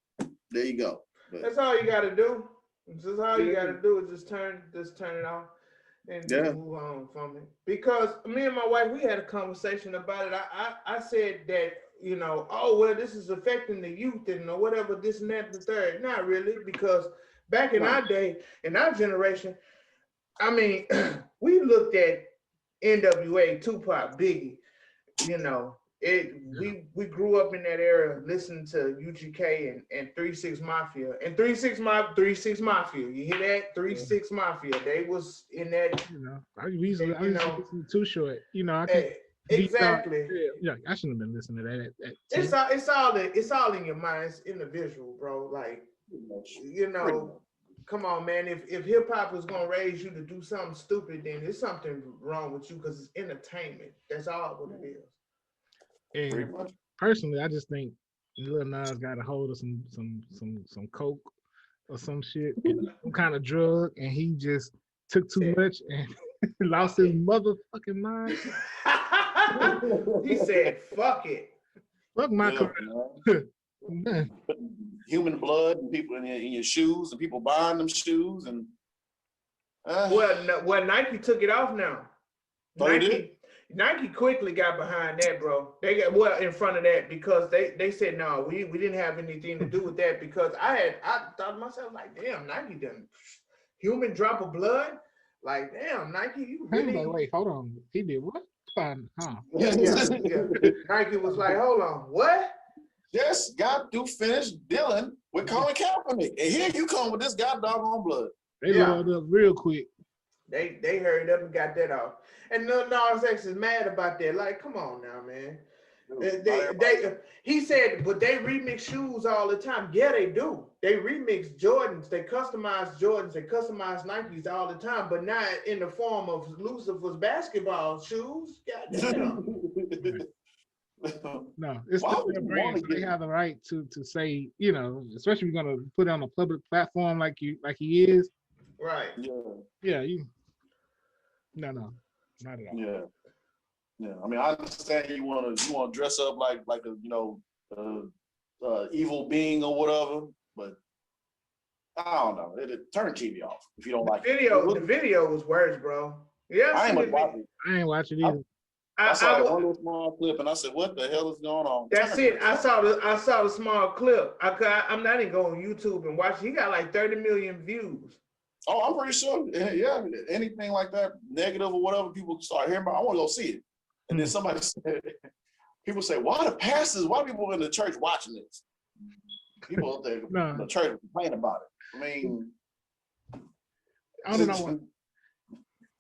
There you go. But that's all you got to do. Just all you got to do is just turn it off and move on from it. Because me and my wife, we had a conversation about it. I said that you know, oh well, this is affecting the youth and whatever, this and that and the third. Not really, because back in our day, in our generation, I mean, we looked at NWA, Tupac, Biggie, you know. We grew up in that era listening to UGK and 3-6 Mafia. And 3-6 Mafia. You hear that? 3-6 Mafia. They was in that. You know, I used to listen to Too Short. You know, I can exactly. Yeah, I shouldn't have been listening to that. It's all in your mind. It's in the visual, bro. Like, you know, come on, man. If hip hop is gonna raise you to do something stupid, then there's something wrong with you, because it's entertainment. That's all what it is. And personally, I just think Lil Nas got a hold of some coke or some shit, some kind of drug, and he just took too much and lost his motherfucking mind. He said, "Fuck it, fuck my career." Human blood and people in your shoes, and people buying them shoes, and well, Nike took it off now. Nike quickly got behind that, bro. They got in front of that, because they said no, we didn't have anything to do with that, because I thought to myself, like, damn, Nike done human drop of blood, like, damn, Nike, you really? Like, wait, hold on, he did what? Fine, huh? Yeah. Nike was like, hold on, what? Just got to finish dealing with Colin Kaepernick, and here you come with this god doggone blood. They loaded up real quick. They hurried up and got that off. And Lil Nas X is mad about that. Like, come on now, man. He said, but they remix shoes all the time. Yeah, they do. They remix Jordans. They customize Jordans. They customize Nikes all the time, but not in the form of Lucifer's basketball shoes. Goddamn. No, it's their brand. So they have the right to say, you know, especially if you're gonna put it on a public platform like he is. Right. Yeah. No, not at all. Yeah. I mean, I understand you want to dress up like a evil being or whatever, but I don't know. Turn TV off if you don't like it. The video was worse, bro. Yeah, I ain't watching it either. I saw one little small clip and I said, "What the hell is going on?" That's it. I saw the small clip. I'm not even going on YouTube and watch. He got like 30 million views. Oh, I'm pretty sure. Yeah, anything like that, negative or whatever, people start hearing about. I want to go see it. And then somebody said, people say, "Why people in the church watching this?" People up there in the church complain about it. I mean, I don't know.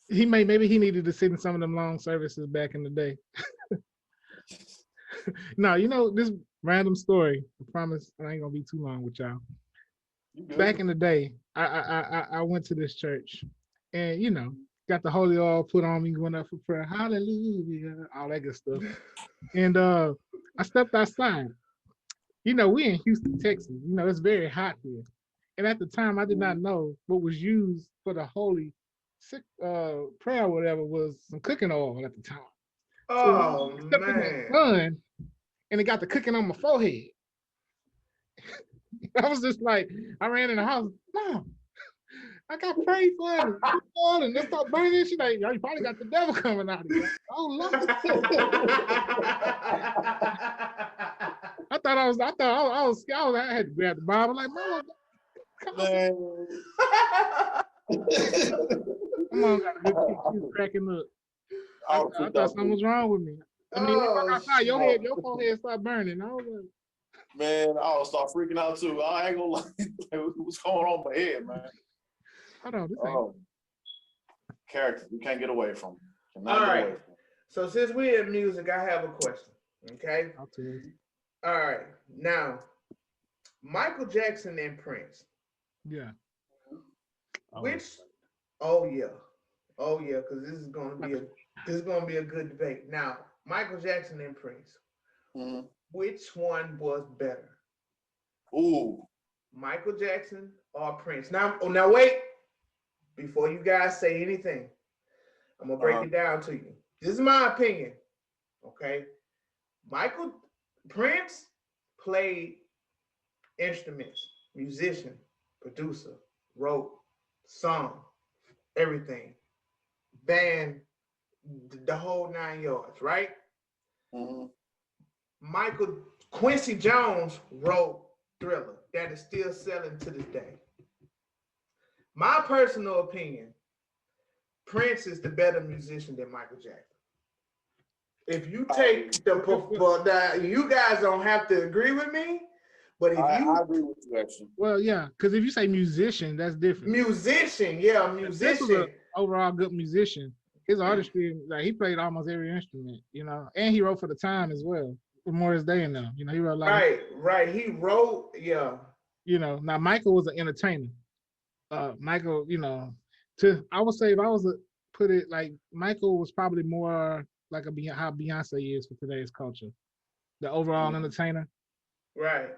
Maybe he needed to sit in some of them long services back in the day. No, you know, this random story. I promise I ain't gonna be too long with y'all. Back in the day, I went to this church, and you know, got the holy oil put on me, went up for prayer, hallelujah, all that good stuff. And I stepped outside. You know, we in Houston, Texas. You know, it's very hot here. And at the time, I did not know what was used for the holy prayer or whatever was some cooking oil at the time. Oh, so man. In the sun, and it got the cooking on my forehead. I was just like, I ran in the house, Mom, I got prayed for it. And let's start burning. She's like, you probably got the devil coming out of you. Oh, Lord. I had to grab the Bible, like, Mom, come on. Come on, got a good kick. She was cracking up. I thought something was wrong with me. I mean, your forehead started burning. I was like, man, I'll start freaking out too. I ain't gonna lie. What's going on in my head, man? Hold on, this ain't. Character, we can't get away from. All right. So since we're in music, I have a question. Okay. I'll tell you. All right. Now, Michael Jackson and Prince. Yeah. Which? Oh yeah, because this is gonna be a good debate. Now, Michael Jackson and Prince. Mm-hmm. Which one was better? Ooh. Michael Jackson or Prince? Now wait. Before you guys say anything, I'm gonna break it down to you. This is my opinion. Okay. Prince played instruments, musician, producer, wrote, song, everything, band, the whole 9 yards, right? Mm-hmm. Quincy Jones wrote Thriller that is still selling to this day. My personal opinion, Prince is the better musician than Michael Jackson. If you take you guys don't have to agree with me, but if I agree with you actually. Well, yeah, because if you say musician, that's different. Musician. This was an overall good musician. His artistry, like he played almost every instrument, you know, and he wrote for the time as well. For Morris Day and them, you know, he wrote a lot. Right. He wrote, yeah. You know, now Michael was an entertainer. Michael, you know, I would say if I was to put it like Michael was probably more like how Beyonce is for today's culture, the overall entertainer. Right.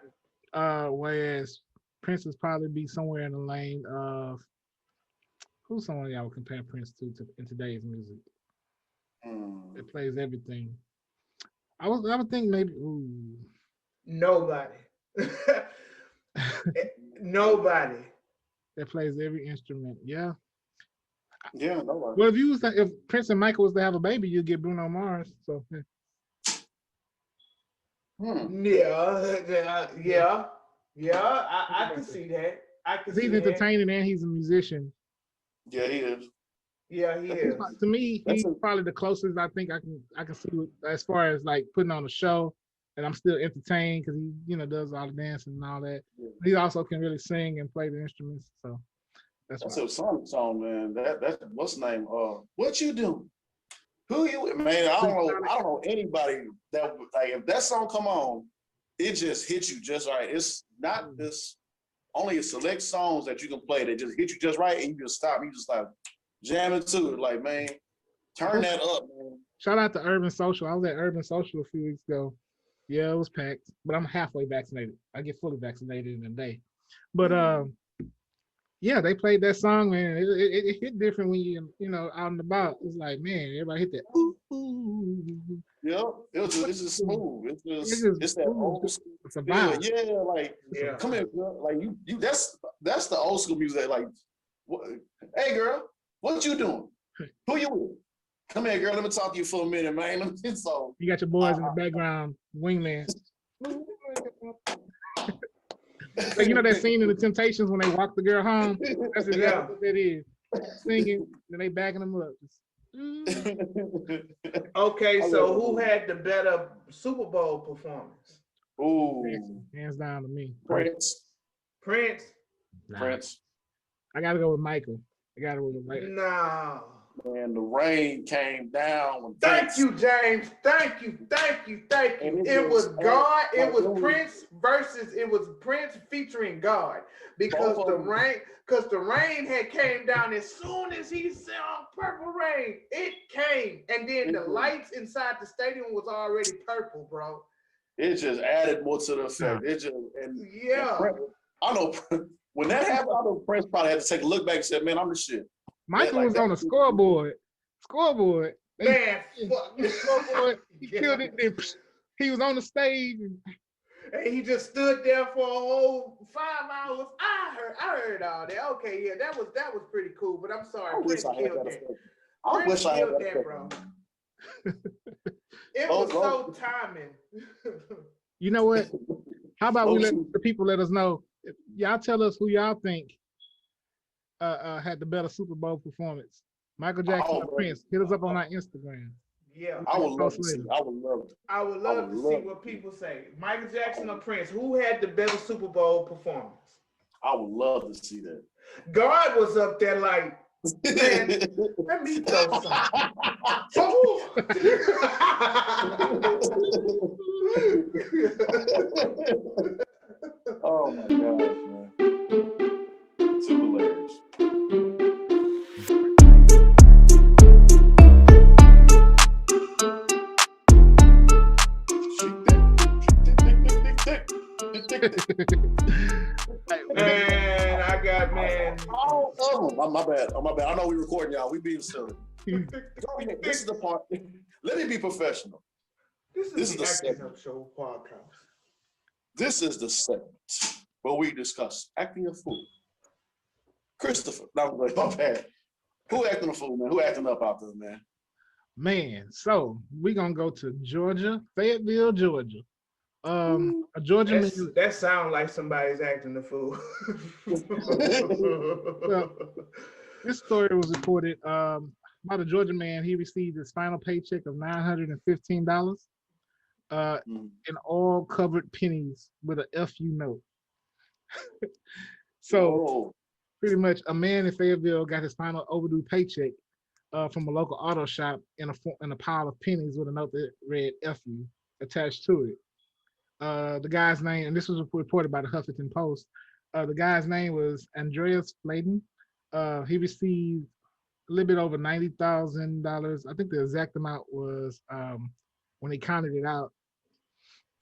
Whereas Prince would probably be somewhere in the lane of who's someone y'all would compare Prince to in today's music. It plays everything. I would think maybe nobody. Nobody. That plays every instrument. Yeah. Yeah, nobody. Well, if Prince and Michael was to have a baby, you'd get Bruno Mars. So Yeah. I can see that. He's entertaining and he's a musician. Yeah, he is. Yeah, he is. To me, he's probably the closest I think I can see as far as like putting on a show, and I'm still entertained because he, you know, does all the dancing and all that. Yeah. He also can really sing and play the instruments. So that's a song, man. That's what's the name? What you do? Who you, man? I don't know anybody that like if that song come on, it just hits you just right. It's not this only a select songs that you can play that just hit you just right, and you just stop. You just like jamming to it, like, man, turn that up, man. Shout out to Urban Social. I was at Urban Social a few weeks ago. Yeah, it was packed, but I'm halfway vaccinated. I get fully vaccinated in a day. But yeah, they played that song, man. It hit different when you know out and about. It's like, man, everybody hit that. Ooh, ooh. Yeah, it's just smooth. It's that old school. It's a vibe. Yeah, like come here, girl. Like you that's the old school music. Like, hey, girl. What you doing? Who you with? Come here, girl. Let me talk to you for a minute, man. So you got your boys in the background, wingman. So you know that scene in The Temptations when they walk the girl home? That's exactly what that is. Singing, then they backing them up. Okay, so who had the better Super Bowl performance? Ooh, hands down to me. Prince. Nah. Prince. I gotta go with Michael. No. Man, the rain came down. Thank you, James. Thank you. It was God. It was Prince versus it was Prince featuring God because the rain had came down as soon as he saw Purple Rain. It came, and then the lights inside the stadium was already purple, bro. It just added more to the effect. I know. When that happened, I know Prince probably had to take a look back and said, man, I'm the shit. Michael was on the scoreboard. Man, scoreboard. He killed it. Then he was on the stage. And he just stood there for a whole 5 hours. I heard all that. Okay, yeah, that was pretty cool. But I'm sorry, Prince killed that. I wish I had that, bro. It was so timing. You know what? How about we let the people let us know? Y'all tell us who y'all think had the better Super Bowl performance. Michael Jackson or Prince. Hit us up on our Instagram. Yeah. I would love to see. I would love to see what people say. Michael Jackson or Prince, who had the better Super Bowl performance? I would love to see that. God was up there like, man, let me throw Oh my gosh, man. Too hilarious. Man, I got my bad. I know we're recording, y'all. We being silly. This is the part. Let me be professional. This is the Acting Up Show podcast. This is the segment where we discuss acting a fool. Christopher, my bad. Who acting a fool, man? Who acting up out there, man? Man, so we're gonna go to Georgia, Fayetteville, Georgia. A Georgia man. That sounds like somebody's acting the fool. Well, this story was reported about a Georgia man. He received his final paycheck of $915 in all covered pennies with a FU note. So pretty much a man in Fayetteville got his final overdue paycheck from a local auto shop in a pile of pennies with a note that read FU attached to it. The guy's name, and this was reported by the Huffington Post, the guy's name was Andreas Flayden. He received a little bit over $90,000. I think the exact amount was, when he counted it out,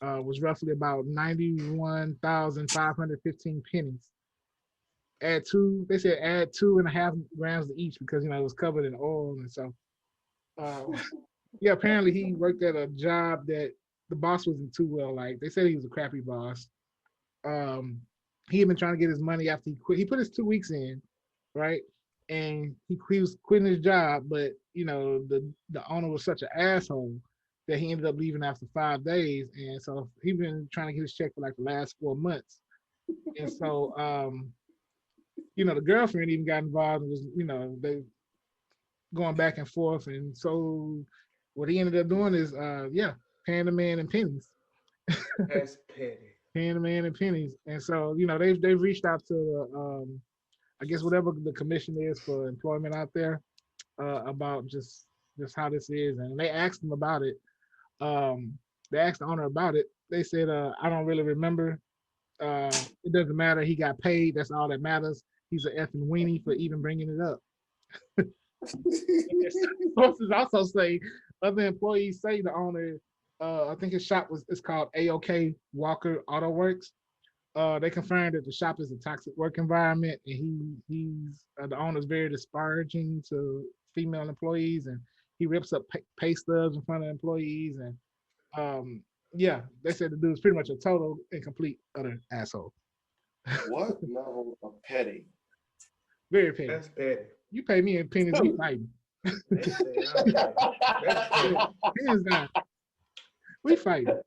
was roughly about 91,515 pennies. They said add 2.5 grams to each because, it was covered in oil. And so, yeah, apparently he worked at a job that the boss wasn't too well liked. They said he was a crappy boss. He had been trying to get his money after he quit. He put his 2 weeks in, right? And he was quitting his job, but the owner was such an asshole that he ended up leaving after 5 days. And so he's been trying to get his check for like the last 4 months. And so the girlfriend even got involved and was, they going back and forth. And so what he ended up doing is paying the man in pennies. That's petty. Paying the man in pennies. And so, they've reached out to I guess whatever the commission is for employment out there, about just how this is. And they asked him about it. They asked the owner about it. They said, I don't really remember. It doesn't matter. He got paid. That's all that matters. He's an effing weenie for even bringing it up. Sources also say other employees say the owner, I think his shop is called AOK Walker Auto Works. They confirmed that the shop is a toxic work environment, and he's the owner's very disparaging to female employees, and he rips up pay stubs in front of employees, and they said the dude's pretty much a total and complete utter asshole. What level of petty? Very petty. That's petty. You pay me in pennies, we fighting. Hands down. We fighting.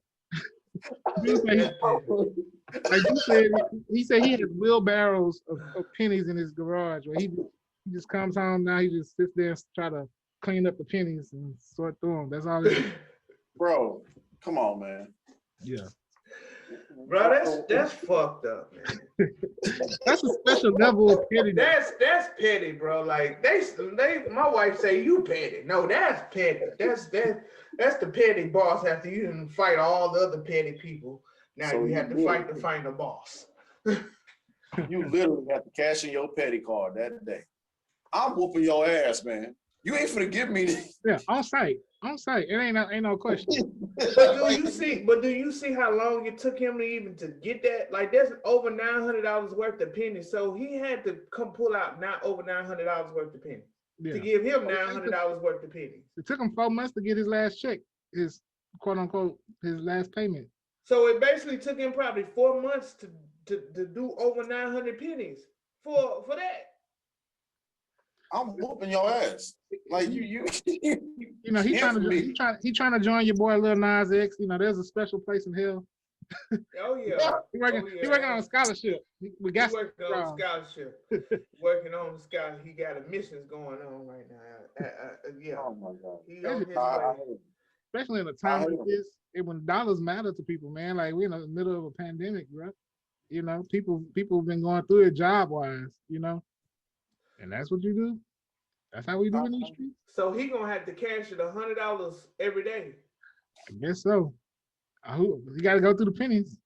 He said he has wheelbarrows of pennies in his garage where he just comes home now, he just sits there and try to clean up the pennies and sort through them. That's all it is. Bro, come on, man. Yeah. Bro, that's fucked up, man. That's a special level of petty. That's petty, bro. Like my wife say you petty. No, that's petty. That's the petty boss after you didn't fight all the other petty people. Now so you have to fight to find a boss. You literally have to cash in your petty card that day. I'm whooping your ass, man. You ain't finna give me this. Yeah, on site. It ain't no question. But do you see how long it took him to get that? Like that's over $900 worth of pennies. So he had to come pull out not over $900 worth of pennies to give him $900 worth of pennies. It took him 4 months to get his last check, his quote unquote his last payment. So it basically took him probably 4 months to do over 900 pennies for that. I'm whooping your ass. Like you know, he trying to join your boy Lil Nas X. There's a special place in hell. Oh yeah. He working on a scholarship. We got working on a scholarship. Working on the scholarship. He got admissions going on right now. Yeah. Oh my God. He on his way. Especially in a time like this, when dollars matter to people, man. Like we're in the middle of a pandemic, bro. People have been going through it job wise, and that's what you do. That's how we do in these streets. So he gonna have to cash it $100 every day. I guess so. You got to go through the pennies.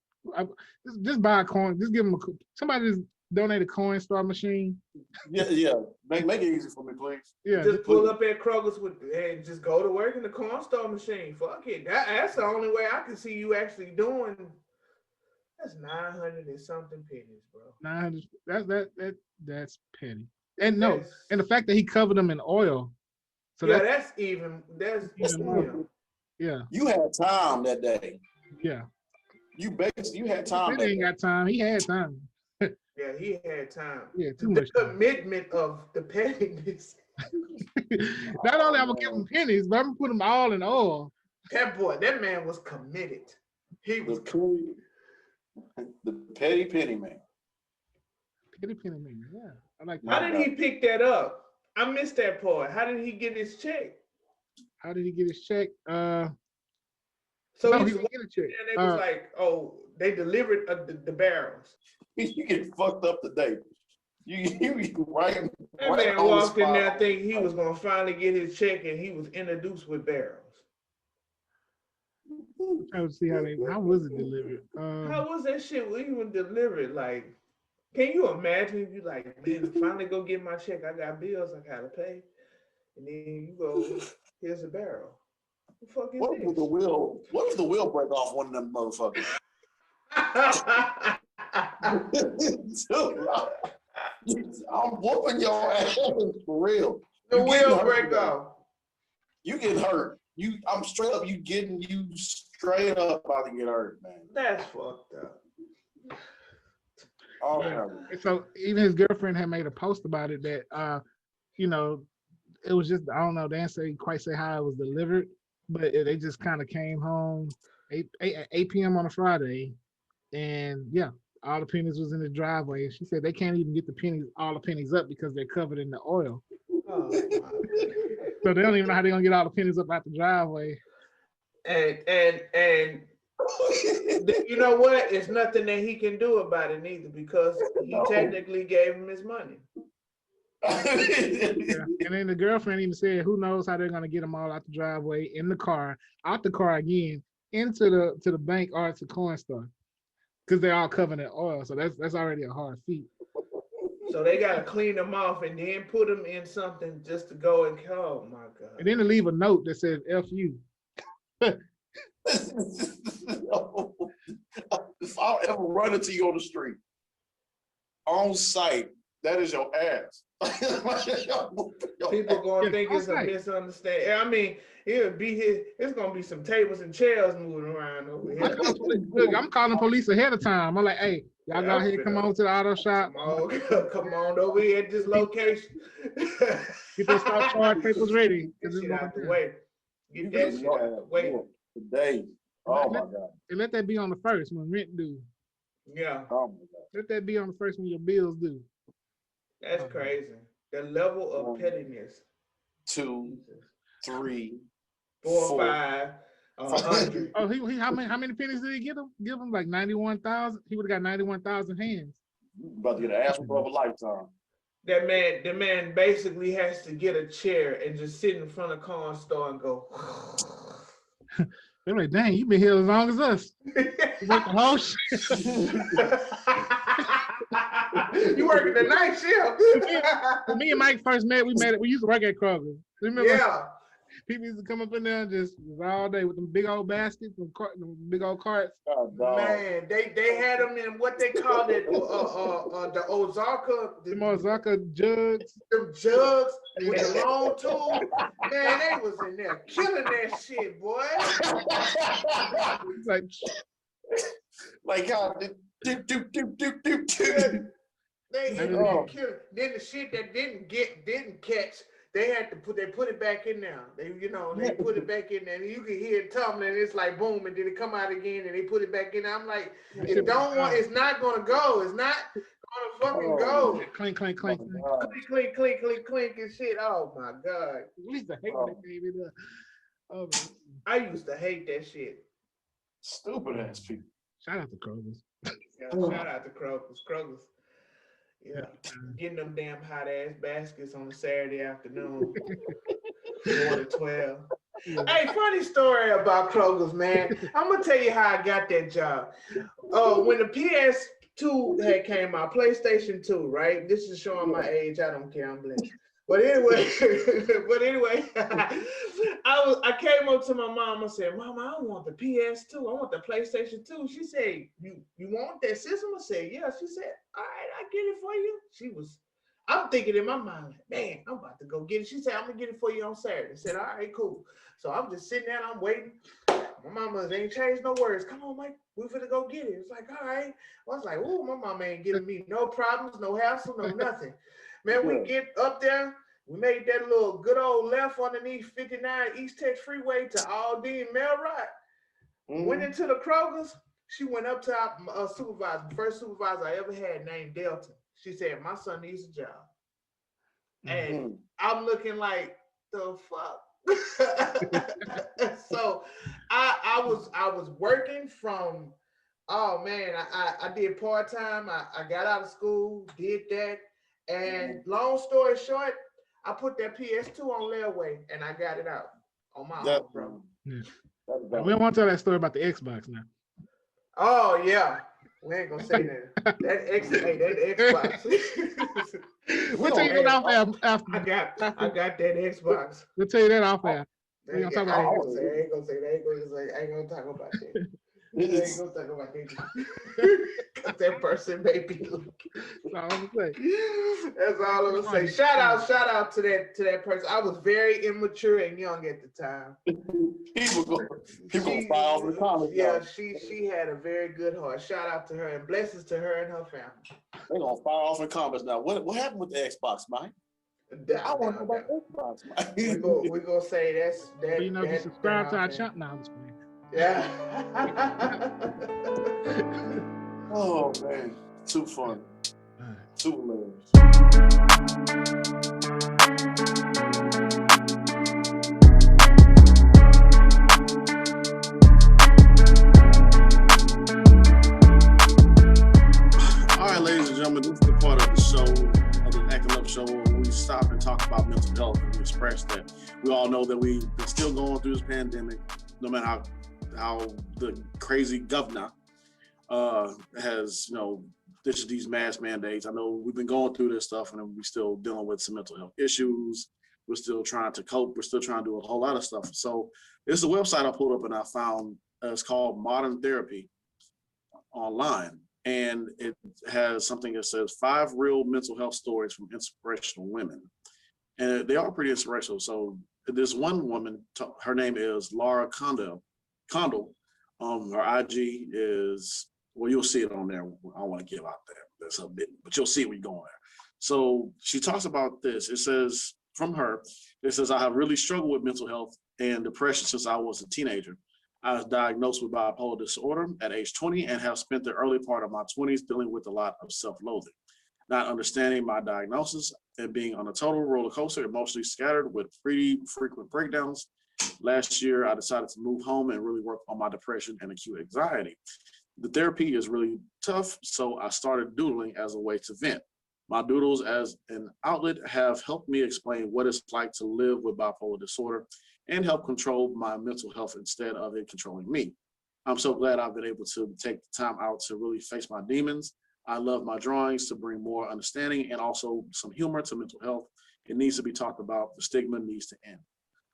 Just buy a coin. Just give them somebody just donate a coin star machine. Yeah. Make it easy for me, please. Yeah. Just pull up at Kroger's and just go to work in the coin star machine. Fuck it. That's the only way I can see you actually doing. That's 900 and something pennies, bro. 900. That's petty. And and the fact that he covered them in oil. So that's even more. Yeah. You had time that day. Yeah. You had time. He ain't got time. He had time. Yeah, he had time. Yeah, too much time. Commitment of the pettiness. Not only I'm gonna give him pennies, but I'm gonna put them all in oil. That man was committed. He was the petty penny man. Petty penny man, yeah. I like that. How did he pick that up? I missed that part. How did he get his check? How did he get his check? So no, he he didn't get a check. and they was like, oh, they delivered the barrels. You get fucked up today. You right. That right man walked in spot. there thinking he was gonna finally get his check, and he was introduced with barrels. I'm trying to see how was it delivered? How was that shit even delivered? Like, can you imagine? You like, man, finally go get my check. I got bills I gotta pay, and then you go, here's a barrel. The fuck is What this? was the wheel? What if the wheel break off one of them motherfuckers? I'm whooping your ass for real. The You getting wheel hurt break today. off. You get hurt. I'm straight up. You straight up about to get hurt, man. That's fucked up. Oh, Yeah. So even his girlfriend had made a post about it that you know, it was just, I don't know, they didn't quite say how it was delivered, but they just kind of came home 8 p.m. on a Friday, and yeah, all the pennies was in the driveway. She said they can't even get all the pennies up because they're covered in the oil. Oh, So they don't even know how they're gonna get all the pennies up out the driveway. and you know what? It's nothing that he can do about it neither, because he technically gave him his money. Yeah. And then the girlfriend even said, who knows how they're gonna get them all out the driveway, in the car, out the car again, into the bank or to coin store, because they're all covered in oil. So that's already a hard feat. So they gotta clean them off and then put them in something just to go and oh my god. And then to leave a note that says "F you." If I ever run into you on the street, on sight, that is your ass. People gonna think it's a okay. misunderstanding. I mean, it's gonna be some tables and chairs moving around over here. Look, I'm calling police ahead of time. I'm like, hey, y'all go ahead, come on to the auto shop. Come on over here at this location. Get those stop charge papers ready. Get shit out the way. Get that shit out the way. Today. Oh my God. And let that be on the first when rent due. Yeah. Oh my God. Let that be on the first when your bills due. That's crazy. The level of pettiness. 2, 3, 4, 5, 100. Oh, he how many pennies did he give him? Give him like 91,000. He would have got 91,000 hands. About to get an ass for a lifetime. That man basically has to get a chair and just sit in front of the corn store and go. They're like, dang, you been here as long as us. You work the whole shit. You working the night shift. When me and Mike first met, we used to work at Kroger. Remember? Yeah. People used to come up in there and just all day with them big old baskets, them big old carts. Oh, man, they had them in what they called it, the Ozarka. The Ozarka jugs. Them jugs with the long tool. Man, they was in there killing that shit, boy. Like how do. They killing. Then the shit that didn't catch. They put it back in there. They put it back in there. And you can hear it tumbling. It's like boom, and then it come out again, and they put it back in there. I'm like, it's not gonna go. It's not gonna fucking go. Clink, clink, clink, Clink, clink, clink, clink, and shit. Oh my god. At least I hate that baby. Oh, I used to hate that shit. Stupid ass people. Shout out to Kroger's. Yeah, shout out to Kroger's. Yeah, getting them damn hot ass baskets on a Saturday afternoon, 4 to 12. Yeah. Hey, funny story about Kroger's, man. I'm gonna tell you how I got that job. When the PS2 had came out, PlayStation 2, right? This is showing my age. I don't care. I'm blessed. But anyway, I came up to my mom. I said, "Mama, I want the PS2. I want the PlayStation 2." She said, "You want that system?" I said, "Yeah." She said, "All right, I get it for you." I'm thinking in my mind, like, man, I'm about to go get it. She said, "I'm gonna get it for you on Saturday." I said, "All right, cool." So I'm just sitting there and I'm waiting. My mama ain't changed no words. "Come on, Mike, we finna go get it." It's like, all right. I was like, "Ooh, my mama ain't giving me no problems, no hassle, no nothing." Man, we get up there. We made that little good old left underneath 59 East Tech Freeway to Aldine Melrod. Went into the Kroger's. She went up to our supervisor, the first supervisor I ever had named Delta. She said, "My son needs a job." And I'm looking like, the fuck? So I was working from, oh man, I did part-time. I got out of school, did that. And long story short, I put that PS2 on layaway and I got it out on my own, bro. Yeah. We don't want to tell that story about the Xbox now. Oh yeah. We ain't gonna say that. That Xbox. We'll tell you that off after. I got that Xbox. We'll tell you that off after. I ain't gonna say that. I ain't gonna talk about that. I ain't gonna talk about that. Cause that person may be looking. That's all I'm gonna say. That's all I'm gonna say. Shout out to that person. I was very immature and young at the time. People gonna fire off in the comments. Yeah, she had a very good heart. Shout out to her and blessings to her and her family. They're gonna fire off in the comments now. What happened with the Xbox, Mike? I want to know about Xbox, Mike. We're gonna say that's that. You know, if you subscribe to our channel now, yeah. Oh man, too fun. Too hilarious. All right, ladies and gentlemen, this is the part of the show, of the Acting Up show, where we stop and talk about mental health and we express that. We all know that we're still going through this pandemic, no matter how the crazy governor has, issued these mask mandates. I know we've been going through this stuff and we're still dealing with some mental health issues. We're still trying to cope. We're still trying to do a whole lot of stuff. So it's a website I pulled up and I found, it's called Modern Therapy online. And it has something that says 5 real mental health stories from inspirational women. And they are pretty inspirational. So this one woman, her name is Laura Condell. Her IG is, well, you'll see it on there. I don't want to give out that's a bit, but you'll see it when you go on there. So she talks about this. It says from her, I have really struggled with mental health and depression since I was a teenager. I was diagnosed with bipolar disorder at age 20 and have spent the early part of my 20s dealing with a lot of self-loathing, not understanding my diagnosis and being on a total roller coaster, emotionally scattered with pretty frequent breakdowns. Last year, I decided to move home and really work on my depression and acute anxiety. The therapy is really tough, so I started doodling as a way to vent. My doodles as an outlet have helped me explain what it's like to live with bipolar disorder and help control my mental health instead of it controlling me. I'm so glad I've been able to take the time out to really face my demons. I love my drawings to bring more understanding and also some humor to mental health. It needs to be talked about. The stigma needs to end.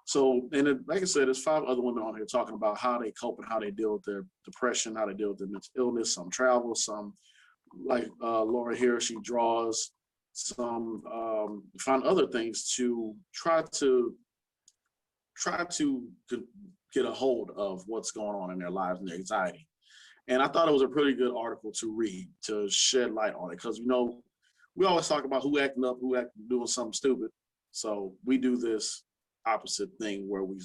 So, and like I said, there's 5 other women on here talking about how they cope and how they deal with their depression, how they deal with their mental illness. Some travel, some like Laura here, she draws, some find other things to try to get a hold of what's going on in their lives and their anxiety. And I thought it was a pretty good article to read, to shed light on it, because we always talk about who acting up, doing something stupid. So we do this opposite thing where we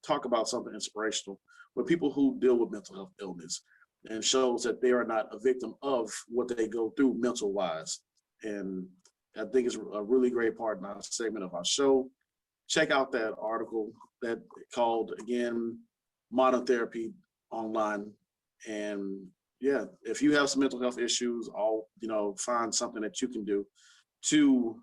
talk about something inspirational with people who deal with mental health illness and shows that they are not a victim of what they go through mental wise. And I think it's a really great part in our segment of our show. Check out that article that called, again, Modern Therapy online. And yeah, if you have some mental health issues, find something that you can do to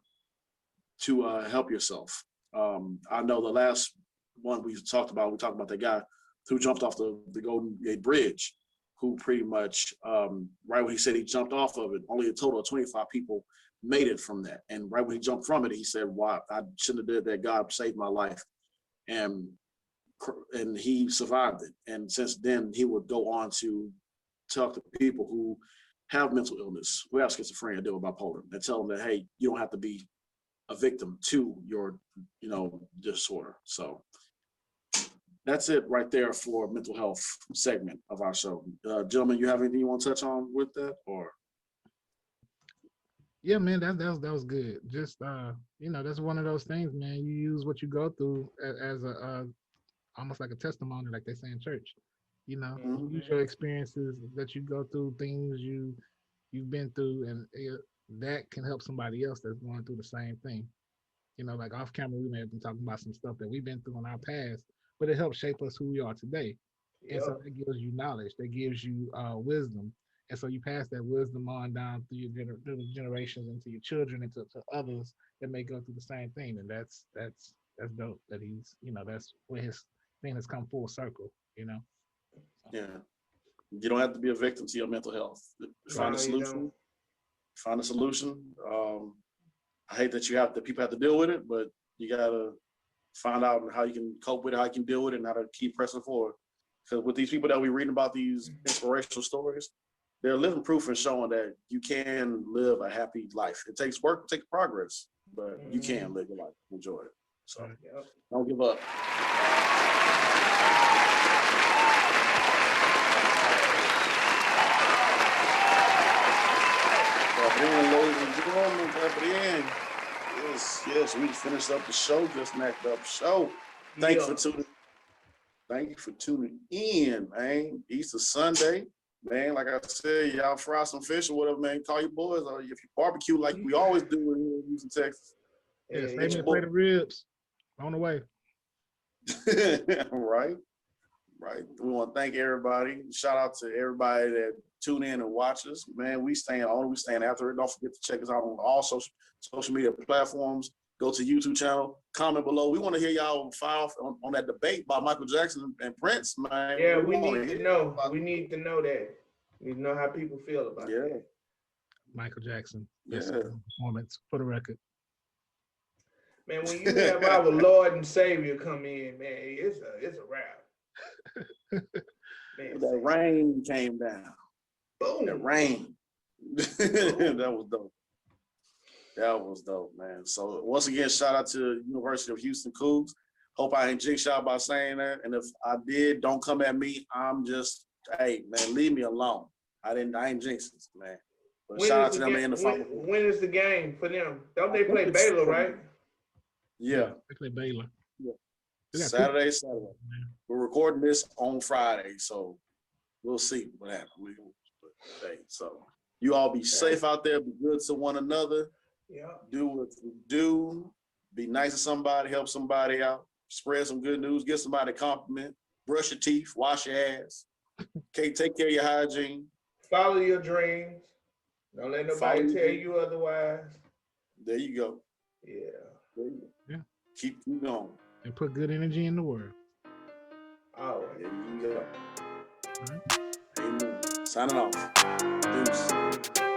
help yourself. I know the last one we talked about that guy who jumped off the Golden Gate Bridge, who pretty much, right when he said he jumped off of it, only a total of 25 people made it from that. And right when he jumped from it, he said, "Wow, I shouldn't have did that. God saved my life." And he survived it. And since then, he would go on to talk to people who have mental illness, who have schizophrenia, deal with bipolar, and tell them that, hey, you don't have to be a victim to your, disorder. So that's it right there for mental health segment of our show. Gentlemen, you have anything you want to touch on with that, or? Yeah, man, that was good. Just that's one of those things, man. You use what you go through as a almost like a testimony, like they say in church. You know, Mhm. use your experiences that you go through, things you've been through, and that can help somebody else that's going through the same thing. You know, like off camera, we may have been talking about some stuff that we've been through in our past, but it helps shape us who we are today. And so Yep. that gives you knowledge, that gives you wisdom. And so you pass that wisdom on down through through the generations into your children and to others that may go through the same thing. And that's dope that he's, you know, that's where his thing has come full circle, you know. Yeah. You don't have to be a victim to your mental health. Find a No, you solution. don't. Find a solution. I hate that people have to deal with it, but you gotta find out how you can cope with it, how you can deal with it, and how to keep pressing forward. Because with these people that we reading about, these inspirational stories, they're living proof and showing that you can live a happy life. It takes work, it takes progress, but you can live your life, enjoy it. So Yep. don't give up. Ladies and gentlemen, clap it in. Yes, we just finished up the show, just knocked up the show. Thank you for tuning in, man. Easter Sunday, man. Like I said, y'all fry some fish or whatever, man. Call your boys, or if you barbecue like we always do in Houston, Texas. Yeah, Yeah, save me a plate of ribs on the way. Right. We want to thank everybody. Shout out to everybody that tune in and watch us. Man, we staying after it. Don't forget to check us out on all social media platforms. Go to YouTube channel, comment below. We want to hear y'all file on that debate about Michael Jackson and Prince, man. Yeah, we need to know. We need to know that. We know how people feel about that. Michael Jackson. Yeah. Performance for the record. Man, when you have our Lord and Savior come in, man, it's a wrap. Man, That rain came down. boom. That rain. That was dope, man. So once again, shout out to University of Houston Cougs. Hope I ain't jinx y'all by saying that. And if I did, don't come at me. I'm just, hey, man, leave me alone. I ain't jinxing, man. But shout out to them in the final. When is the game for them? Don't they play Baylor, right? Yeah. They play Baylor. Yeah. Saturday. We're recording this on Friday, so we'll see what happens. So you all be safe out there. Be good to one another. Yeah. Do what you do. Be nice to somebody. Help somebody out. Spread some good news. Give somebody a compliment. Brush your teeth. Wash your ass. Okay, take care of your hygiene. Follow your dreams. Don't let nobody tell you otherwise. There you go. Yeah. There you go. Yeah. Keep going. And put good energy in the world. Oh, There you go. All right. Amen. Signing off. Deuce.